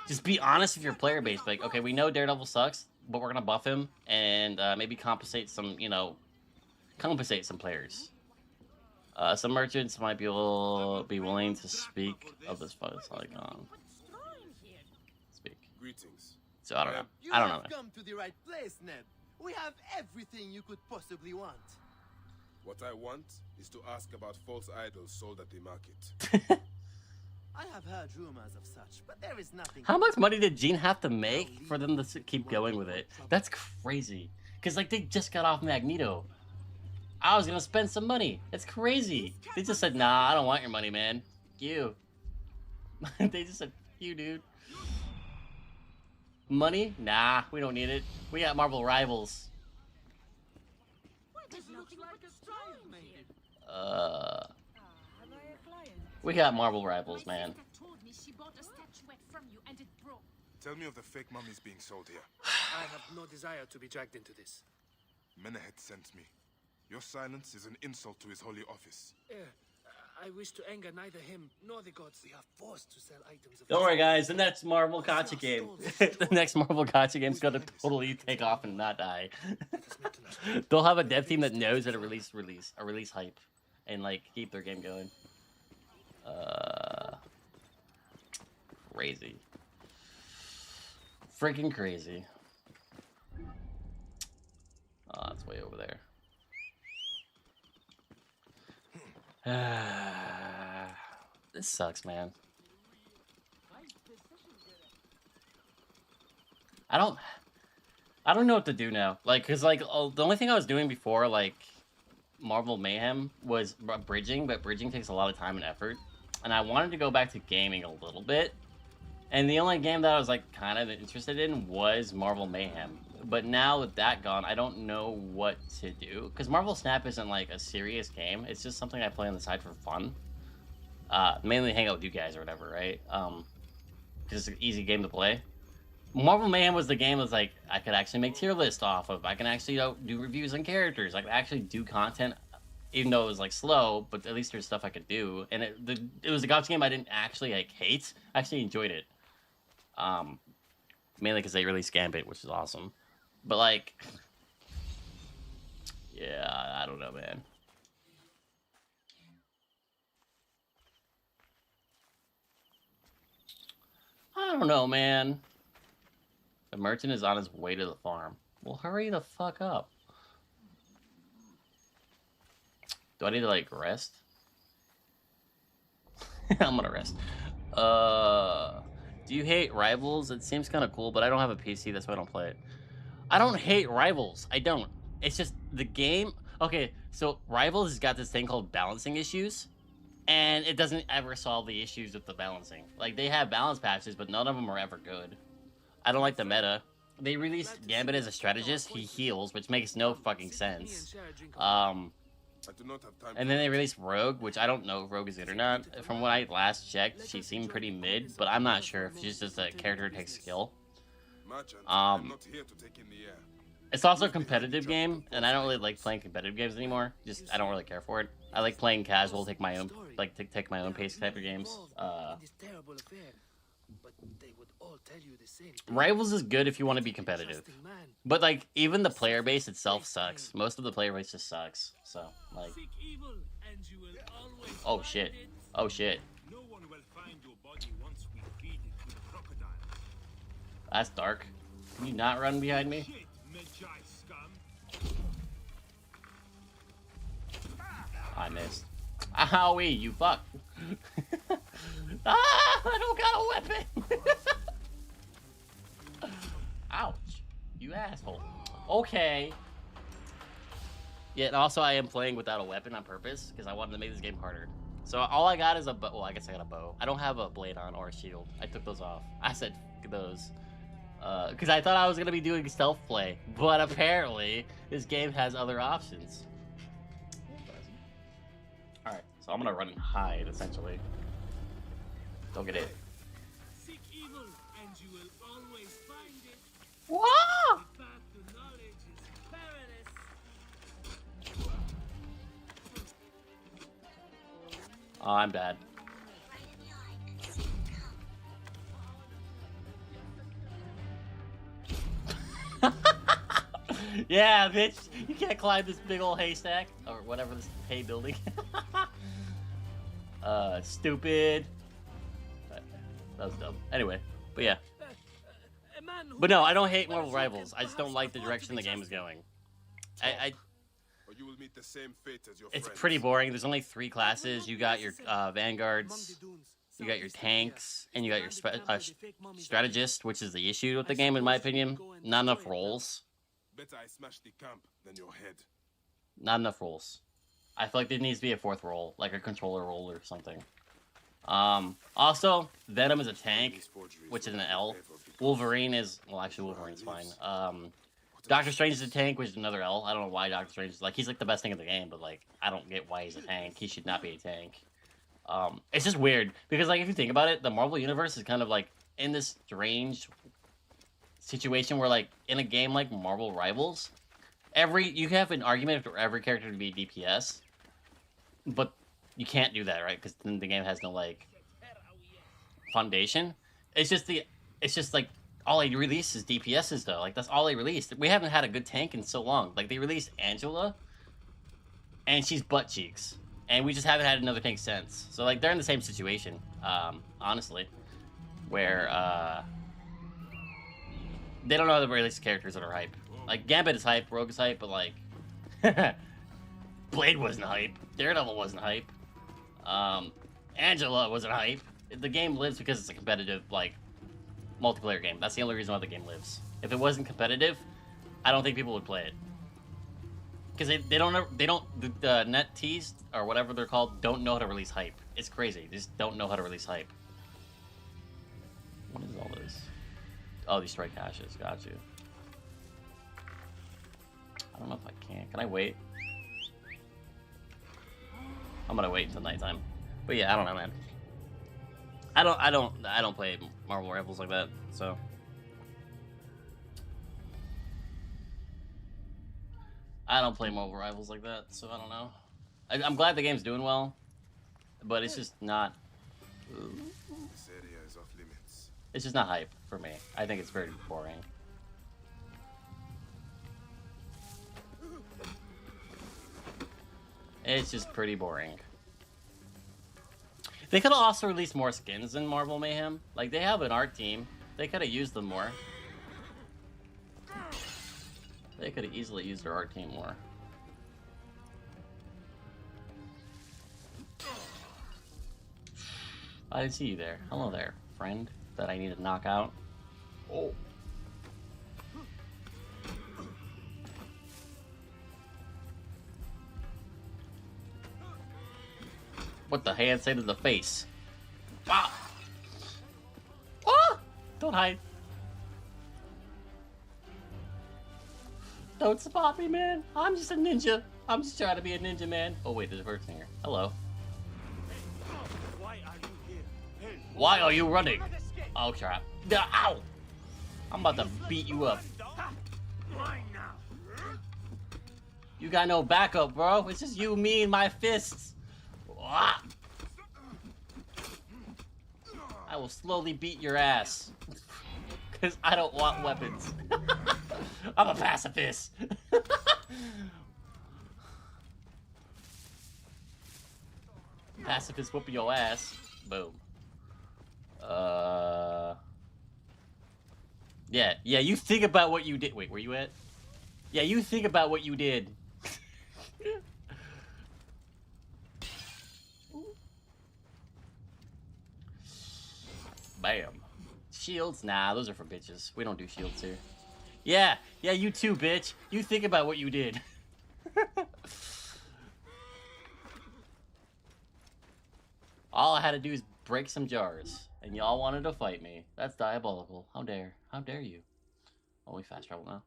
Just be honest with your player base. Like, okay, we know Daredevil sucks, but we're gonna buff him, and maybe compensate some, you know, compensate some players. Some merchants might be willing to speak of this fight. It's like, speak. Greetings. So I don't know. You I don't know. have come to the right place, Neb. We have everything you could possibly want. What I want is to ask about false idols sold at the market. I have heard rumors of such, but there is nothing. How much money did Gene have to make for them to keep going with it? That's crazy. Because, like, they just got off Magneto. I was going to spend some money. That's crazy. They just said, nah, I don't want your money, man. You. They just said, you, dude. Money? Nah, we don't need it. We got Marvel Rivals. We got Marvel Rivals, man. Tell me of the fake mummies being sold here. I have no desire to be dragged into this. Menehet sent me. Your silence is an insult to his holy office. I wish to anger neither him nor the gods. We are forced to sell items of Don't worry, guys. The next Marvel Gotcha game. The next Marvel Gotcha game's gonna totally take off and not die. They'll have a dev team that knows how to release hype, and like keep their game going. Crazy. Freaking crazy. Oh, it's way over there. This sucks, man. I don't know what to do now. Like, cause like the only thing I was doing before, like Marvel Mayhem, was bridging, but bridging takes a lot of time and effort, and I wanted to go back to gaming a little bit. And the only game that I was like kind of interested in was Marvel Mayhem. But now with that gone, I don't know what to do. Because Marvel Snap isn't like a serious game. It's just something I play on the side for fun. Mainly hang out with you guys or whatever, right? Because it's an easy game to play. Marvel Mayhem was the game that was like, I could actually make tier lists off of. I can actually do reviews on characters. I could actually do content, even though it was like slow, but at least there's stuff I could do. And it was a gacha game I didn't actually like hate. I actually enjoyed it. Mainly because they released Gambit, which is awesome. But like, yeah, I don't know, man. I don't know, man. The merchant is on his way to the farm. Well, hurry the fuck up. Do I need to, like, rest? I'm gonna rest. Do you hate Rivals? It seems kind of cool, but I don't have a PC, that's why I don't play it. I don't hate Rivals. I don't. It's just the game... Okay, so Rivals has got this thing called balancing issues, and it doesn't ever solve the issues with the balancing. Like, they have balance patches, but none of them are ever good. I don't like the meta. They released Gambit as a strategist. He heals, which makes no fucking sense. And then they released Rogue, which I don't know if Rogue is good or not. From what I last checked, she seemed pretty mid, but I'm not sure if she's just a character that takes skill. It's also a competitive game, and I don't really like playing competitive games anymore. Just I don't really care for it. I like playing casual, take my own pace type of games. Rivals is good if you want to be competitive, but like even the player base itself sucks. Most of the player base just sucks. So like, oh shit, oh shit. That's dark. Can you not run behind me? I missed. Owie, you fuck. Ah, I don't got a weapon. Ouch, you asshole. Okay. Yeah, and also I am playing without a weapon on purpose because I wanted to make this game harder. So all I got is a bow. Well, I guess I got a bow. I don't have a blade on or a shield. I took those off. I said those. Because I thought I was going to be doing stealth play. But apparently, this game has other options. Alright, so I'm going to run and hide, essentially. Don't get it. Seek evil, and you will always find it. Whoa! The path to knowledge is perilous. Oh, I'm bad. Yeah, bitch! You can't climb this big old haystack or whatever this hay building. Stupid. That was dumb. Anyway, but yeah. But no, I don't hate Marvel Rivals. I just don't like the direction the game is going. Or you will meet the same fate as your It's friends. pretty boring. There's only 3 classes. You got your vanguards, you got your tanks, and you got your strategist, which is the issue with the game, in my opinion. Not enough roles. Better I smash the camp than your head. Not enough roles. I feel like there needs to be a 4th role, like a controller role or something. Also, Venom is a tank, which is an L. Wolverine is, well, actually Wolverine's fine. Doctor Strange is a tank, which is another L. I don't know why Doctor Strange is, like, he's like the best thing in the game, but like, I don't get why he's a tank. He should not be a tank. It's just weird, because like, if you think about it, the Marvel Universe is kind of like in this strange situation where like, in a game like Marvel Rivals, you have an argument for every character to be DPS, but you can't do that, right? Because then the game has no like foundation. It's just like all they release is DPSs though. Like that's all they released. We haven't had a good tank in so long. Like they released Angela, and she's butt cheeks, and we just haven't had another tank since. So like they're in the same situation, honestly, where they don't know how to release characters that are hype. Like Gambit is hype, Rogue is hype, but like Blade wasn't hype, Daredevil wasn't hype, Angela wasn't hype. The game lives because it's a competitive like multiplayer game. That's the only reason why the game lives. If it wasn't competitive, I don't think people would play it. Because the net tees or whatever they're called don't know how to release hype. It's crazy. They just don't know how to release hype. What is all this? Oh, these strike hashes. Got you. I don't know if I can. Can I wait? I'm gonna wait until nighttime. But yeah, I don't know, man. I don't play Marvel Rivals like that, so. I don't play Marvel Rivals like that, so I don't know. I'm glad the game's doing well, but it's just not. This area is off limits. It's just not hype for me. I think it's very boring. It's just pretty boring. They could have also released more skins in Marvel Mayhem. Like, they have an art team. They could have used them more. They could have easily used their art team more. I didn't see you there. Hello there, friend, that I need to knock out. Oh. What the hand say to the face? Ah! Ah! Don't hide. Don't spot me, man. I'm just a ninja. I'm just trying to be a ninja, man. Oh, wait, there's a person here. Hello. Why are you here? Hey, Why are you running? Oh, crap. Ow! I'm about to beat you up. mine now. You got no backup, bro. It's just you, me, and my fists. Ah! I will slowly beat your ass. Because I don't want weapons. I'm a pacifist. Pacifist whooping your ass. Boom. Yeah, you think about what you did. Wait, where you at? Yeah, you think about what you did. Bam. Shields? Nah, those are for bitches. We don't do shields here. Yeah, you too, bitch. You think about what you did. All I had to do is break some jars, and y'all wanted to fight me. That's diabolical. How dare you? Oh, we fast travel now.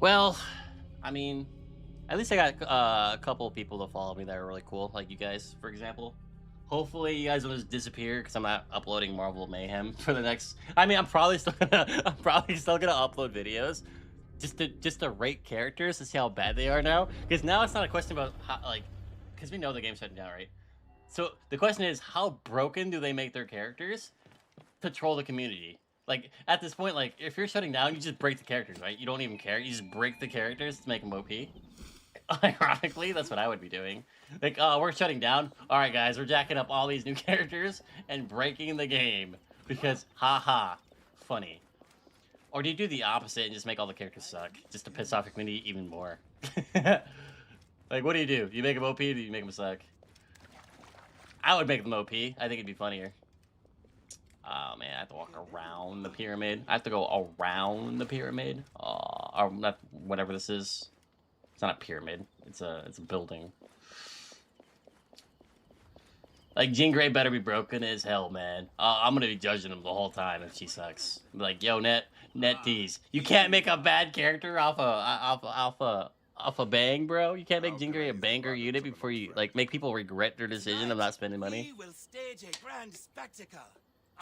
Well, I mean, at least I got a couple of people to follow me that are really cool, like you guys, for example. Hopefully, you guys will just disappear because I'm not uploading Marvel Mayhem for the next. I mean, I'm probably still gonna upload videos, just to rate characters to see how bad they are now. Because now it's not a question about how, like, because we know the game's shutting down, right? So the question is, how broken do they make their characters to troll the community? Like, at this point, like, if you're shutting down, you just break the characters, right? You don't even care. You just break the characters to make them OP. Ironically, that's what I would be doing. Like, oh, we're shutting down. All right, guys, we're jacking up all these new characters and breaking the game. Because, haha, funny. Or do you do the opposite and just make all the characters suck? Just to piss off your community even more? Like, what do? You make them OP or do you make them suck? I would make them OP. I think it'd be funnier. Oh man, I have to walk around the pyramid. I have to go around the pyramid. Or not, whatever this is. It's not a pyramid. It's a building. Like, Jean Grey better be broken as hell, man. I'm gonna be judging him the whole time if she sucks. Be like, yo, Net Tease, you can't make a bad character off a bang, bro. You can't make Jean Grey a banger unit before you like make people regret their decision of not spending money. We will stage a grand spectacle.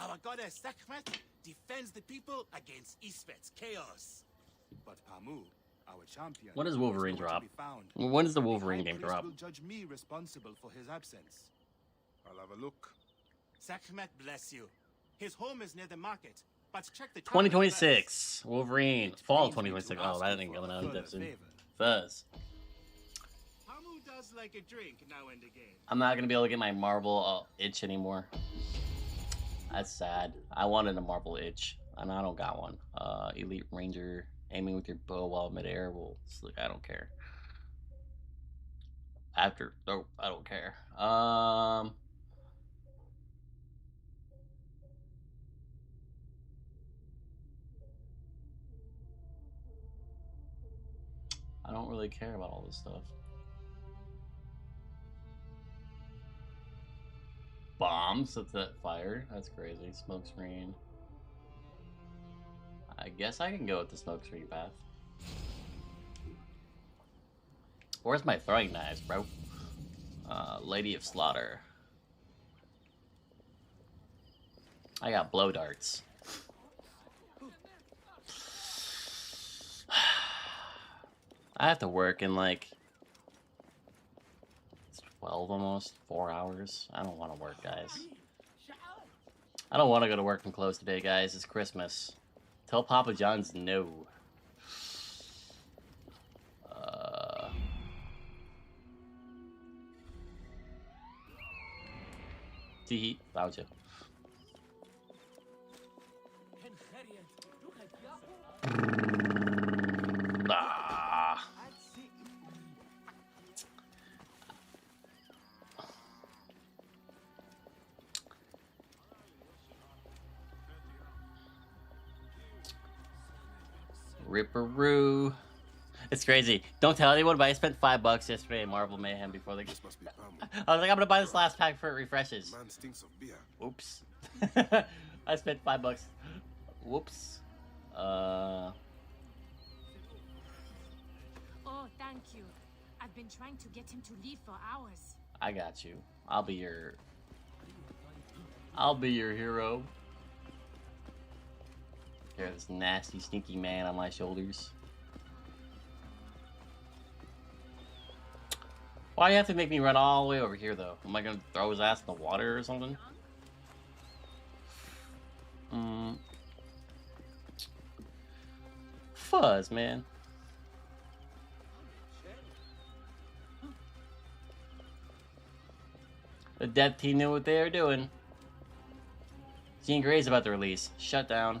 Our goddess Sekhmet defends the people against Isfet's chaos. But Pamu, our champion, When does Wolverine is nowhere drop? to be found. When does the The Wolverine High game Priest drop? will judge me responsible for his absence. I'll have a look. Sekhmet bless you. His home is near the market, but check the 2026 Wolverine fall 2026. Oh, that ain't coming out in Further soon. favor. Fuzz. Pamu does like a drink now and again. I'm not gonna be able to get my Marvel itch anymore. That's sad. I wanted a Marvel itch, and I don't got one. Elite Ranger, aiming with your bow while midair will sleep. I don't care. Nope, I don't care. I don't really care about all this stuff. Bombs that's that fired. That's crazy. Smoke screen. I guess I can go with the smoke screen path. Where's my throwing knives, bro? Lady of Slaughter. I got blow darts. I have to work in like 12 almost, 4 hours. I don't want to work, guys. I don't want to go to work and close today, guys. It's Christmas. Tell Papa John's no. Tee, found you. Ah. Ripperoo. It's crazy. Don't tell anyone, but I spent $5 yesterday in Marvel Mayhem before the. This must be Pamu. I was like, I'm gonna buy this last pack for it refreshes. Man stinks of beer. Oops. I spent $5. Whoops. Oh, thank you. I've been trying to get him to leave for hours. I got you. I'll be your hero. Carry this nasty, sneaky man on my shoulders. Why do you have to make me run all the way over here, though? Am I gonna throw his ass in the water or something? Fuzz, man. The dev team knew what they were doing. Jean Grey's about to release. Shut down.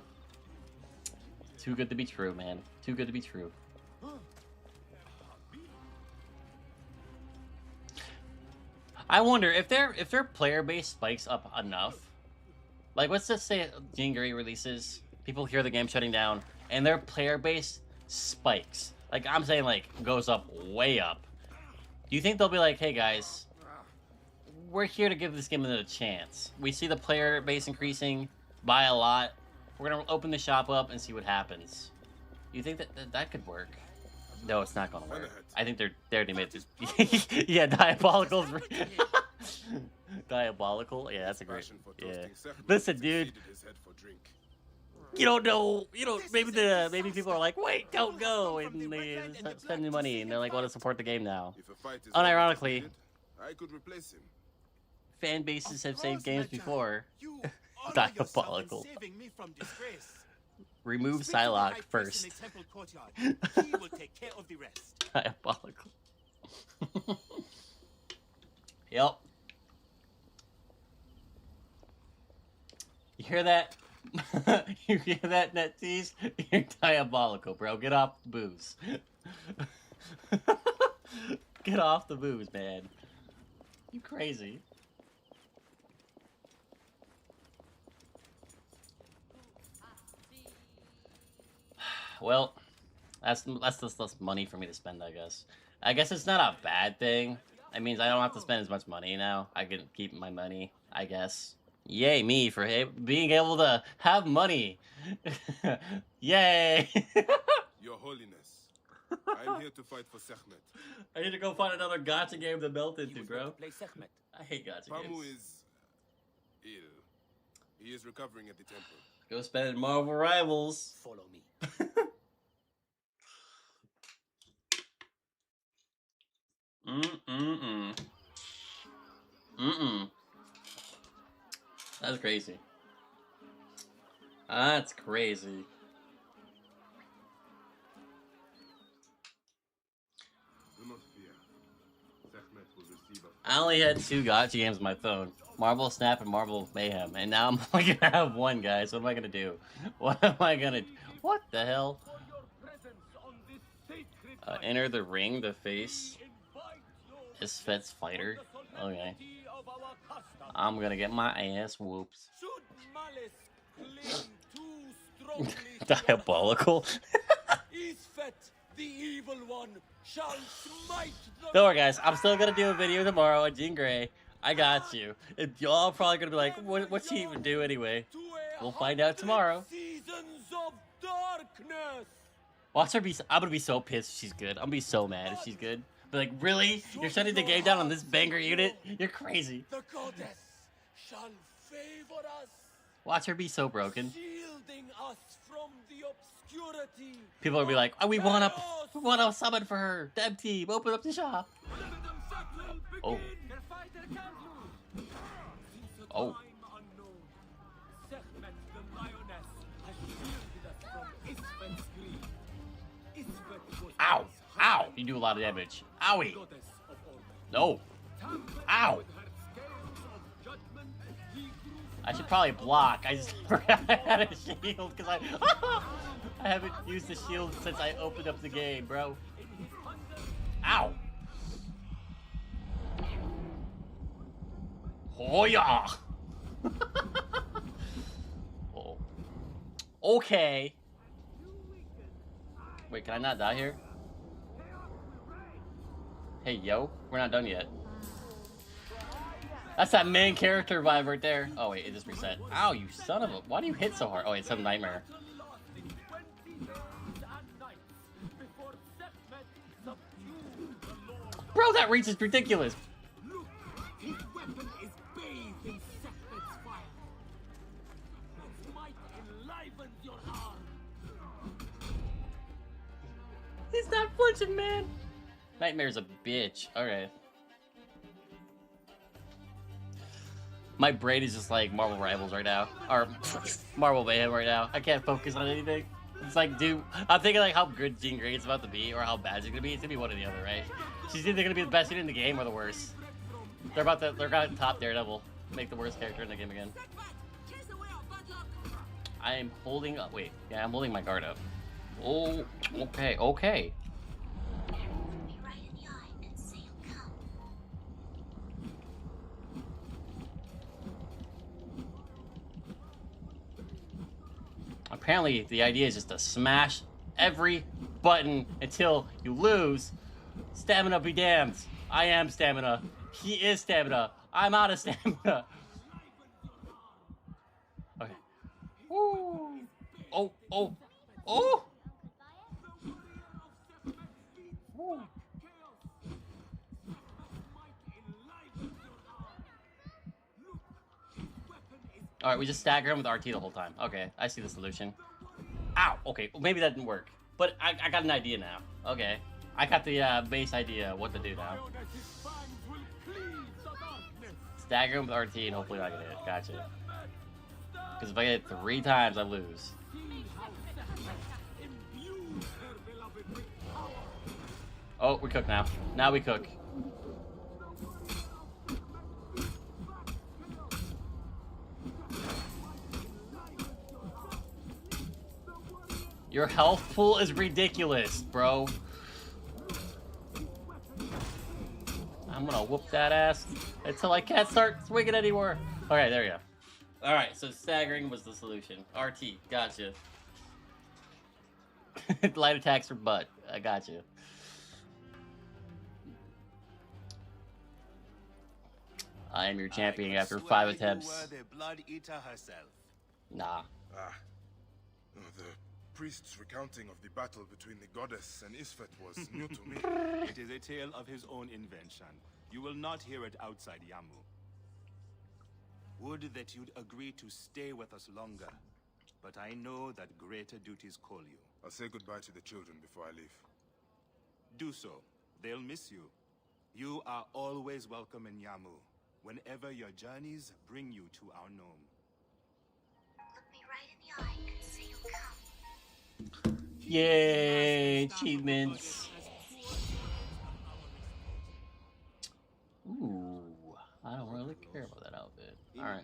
Too good to be true, man. Too good to be true. I wonder if their player base spikes up enough. Like, let's just say Jean Grey releases, people hear the game shutting down, and their player base spikes. Like, I'm saying, like, goes up way up. Do you think they'll be like, hey guys, we're here to give this game another chance. We see the player base increasing by a lot. We're gonna open the shop up and see what happens. Do you think that could work? No, it's not gonna work. I think they already made this. Yeah, diabolical. Diabolical. Yeah, that's a great. Yeah. Listen, dude. You don't know. You don't. Maybe people are like, wait, don't go, and they spending money, and they're like, want to support the game now. Unironically, I could replace him. Fan bases have saved games before. Diabolical. Remove Psylocke first. Diabolical. Yep. You hear that? You hear that, NetTease? You're diabolical, bro. Get off the booze. Get off the booze, man. You crazy. Well, that's just less money for me to spend, I guess. I guess it's not a bad thing. It means I don't have to spend as much money now. I can keep my money, I guess. Yay, me, for being able to have money. Yay! Your Holiness, I'm here to fight for Sekhmet. I need to go find another gacha game to melt into, bro. I hate gacha Pamu games. is ill. He is recovering at the temple. Go spend in Marvel Rivals. Follow me. That's crazy. That's crazy. Do not fear. Sekhmet will receive a... I only had 2 gacha games on my phone. Marvel Snap and Marvel Mayhem. And now I'm only gonna have 1, guys. What am I gonna do? What am I gonna... What the hell? Enter the ring to face Isfet's fighter. Okay. I'm gonna get my ass whooped. Diabolical. The evil one shall smite the... Don't worry, guys. I'm still gonna do a video tomorrow on Jean Grey. I got you. And y'all probably gonna be like, what's he even do anyway? We'll find out tomorrow. Seasons of darkness. Watch her be. I'm gonna be so pissed if she's good. I'm gonna be so mad if she's good. But like, really? You're shutting the game down on this banger unit? You're crazy. The goddess shall favor us, Watch her be so broken. shielding us from the obscurity. People will be like, oh, we want to summon for her. Dev team, open up the shop. Oh. Oh. Ow. Ow. You do a lot of damage. Owie. No. Ow. I should probably block. I just forgot I had a shield because I haven't used the shield since I opened up the game, bro. Ow. Oh yeah. Oh. Okay. Wait, can I not die here? Hey, yo, we're not done yet. That's that main character vibe right there. Oh wait, it just reset. Ow, you son of a... Why do you hit so hard? Oh, it's some nightmare. Bro, that reach is ridiculous. His weapon is bathed in Sekhmet's fire. Its might enlivens your arm. He's not flinching, man. Nightmare's a bitch. Okay. My brain is just like Marvel Rivals right now. Or Marvel Mayhem right now. I can't focus on anything. It's like, dude, I'm thinking like how good Jean Grey's about to be or how bad she's gonna be. It's gonna be one or the other, right? She's either gonna be the best unit in the game or the worst. They're gonna top Daredevil. Make the worst character in the game again. I am holding up. Wait, yeah, I'm holding my guard up. Oh, okay, okay. Apparently, the idea is just to smash every button until you lose. Stamina be damned. I am stamina. He is stamina. I'm out of stamina. Okay. Woo. Oh, oh, oh. Woo. All right, we just stagger him with RT the whole time. Okay, I see the solution. Ow. Okay, well, maybe that didn't work, but I got an idea now. Okay, I got the base idea of what to do now. Stagger him with RT and hopefully I get it. Gotcha. Because if I get it 3 times, I lose. Oh, we cook now. Now we cook. Your health pool is ridiculous, bro. I'm gonna whoop that ass until I can't start swinging anymore. Okay, there you go. Alright, so staggering was the solution. RT, gotcha. Light attacks for butt. I gotcha. I am your champion after 5 attempts. You were the blood eater herself. Nah. The priest's recounting of the battle between the goddess and Isfet was new to me. It is a tale of his own invention. You will not hear it outside Yamu. Would that you'd agree to stay with us longer, but I know that greater duties call you. I'll say goodbye to the children before I leave. Do so. They'll miss you. You are always welcome in Yamu, whenever your journeys bring you to our gnome. Look me right in the eye and say you'll come. Yay, achievements. Ooh, I don't really care about that outfit. Alright.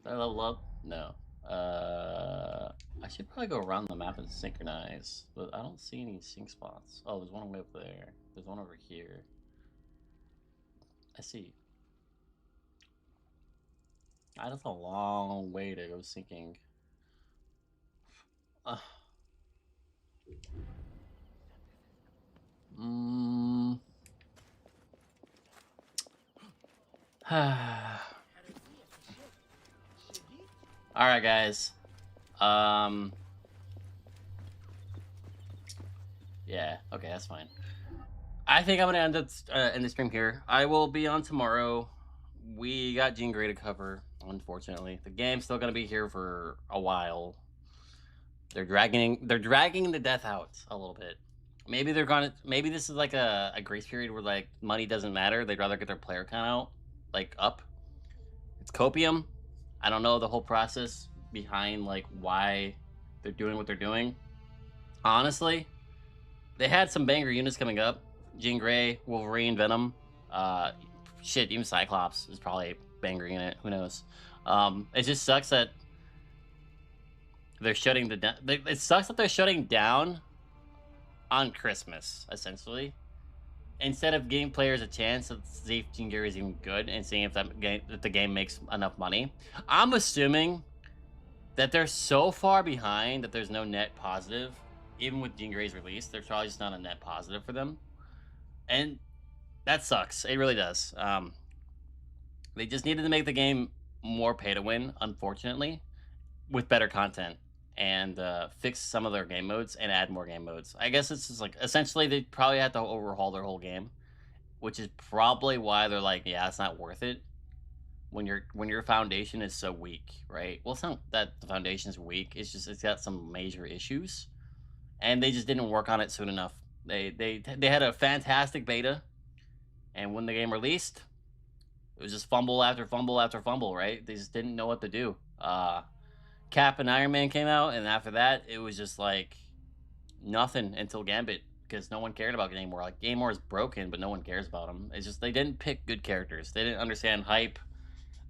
Did I level up? No. I should probably go around the map and synchronize, but I don't see any sync spots. Oh, there's one way up there. There's one over here. I see. That's a long way to go syncing. Alright, guys. Yeah, okay, that's fine. I think I'm gonna end the stream here. I will be on tomorrow. We got Jean Grey to cover, unfortunately. The game's still gonna be here for a while. They're dragging the death out a little bit. Maybe maybe this is like a grace period where like money doesn't matter. They'd rather get their player count out, like up. It's copium. I don't know the whole process behind like why they're doing what they're doing. Honestly, they had some banger units coming up. Jean Grey, Wolverine, Venom. Shit, even Cyclops is probably a banger unit. Who knows? It just sucks that they're shutting it sucks that they're shutting down on Christmas, essentially. Instead of giving players a chance to see if Jean Grey is even good and seeing if the game makes enough money. I'm assuming that they're so far behind that there's no net positive. Even with Jean Grey's release, there's probably just not a net positive for them. And that sucks. It really does. They just needed to make the game more pay to win, unfortunately, with better content and fix some of their game modes and add more game modes. I guess it's just like essentially they probably had to overhaul their whole game, which is probably why they're like, yeah, it's not worth it when your foundation is so weak, right? Well, it's not that the foundation is weak. It's just it's got some major issues, and they just didn't work on it soon enough. They had a fantastic beta, and when the game released, it was just fumble after fumble after fumble, right? They just didn't know what to do. Cap and Iron Man came out, and after that, it was just like nothing until Gambit because no one cared about Gamewar. Like Gamewar is broken, but no one cares about him. It's just they didn't pick good characters. They didn't understand hype.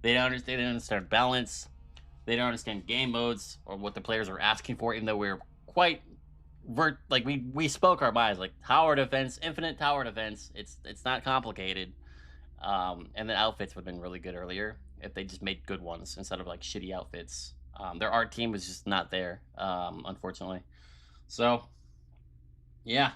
They didn't understand balance. They didn't understand game modes or what the players were asking for. Even though we were quite we spoke our minds like tower defense, infinite tower defense. It's not complicated. And the outfits would have been really good earlier if they just made good ones instead of like shitty outfits. Their art team was just not there, unfortunately. So, yeah.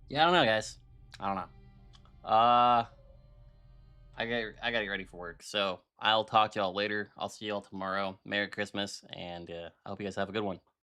Yeah, I don't know, guys. I don't know. I got to get ready for work. So I'll talk to y'all later. I'll see y'all tomorrow. Merry Christmas, and I hope you guys have a good one.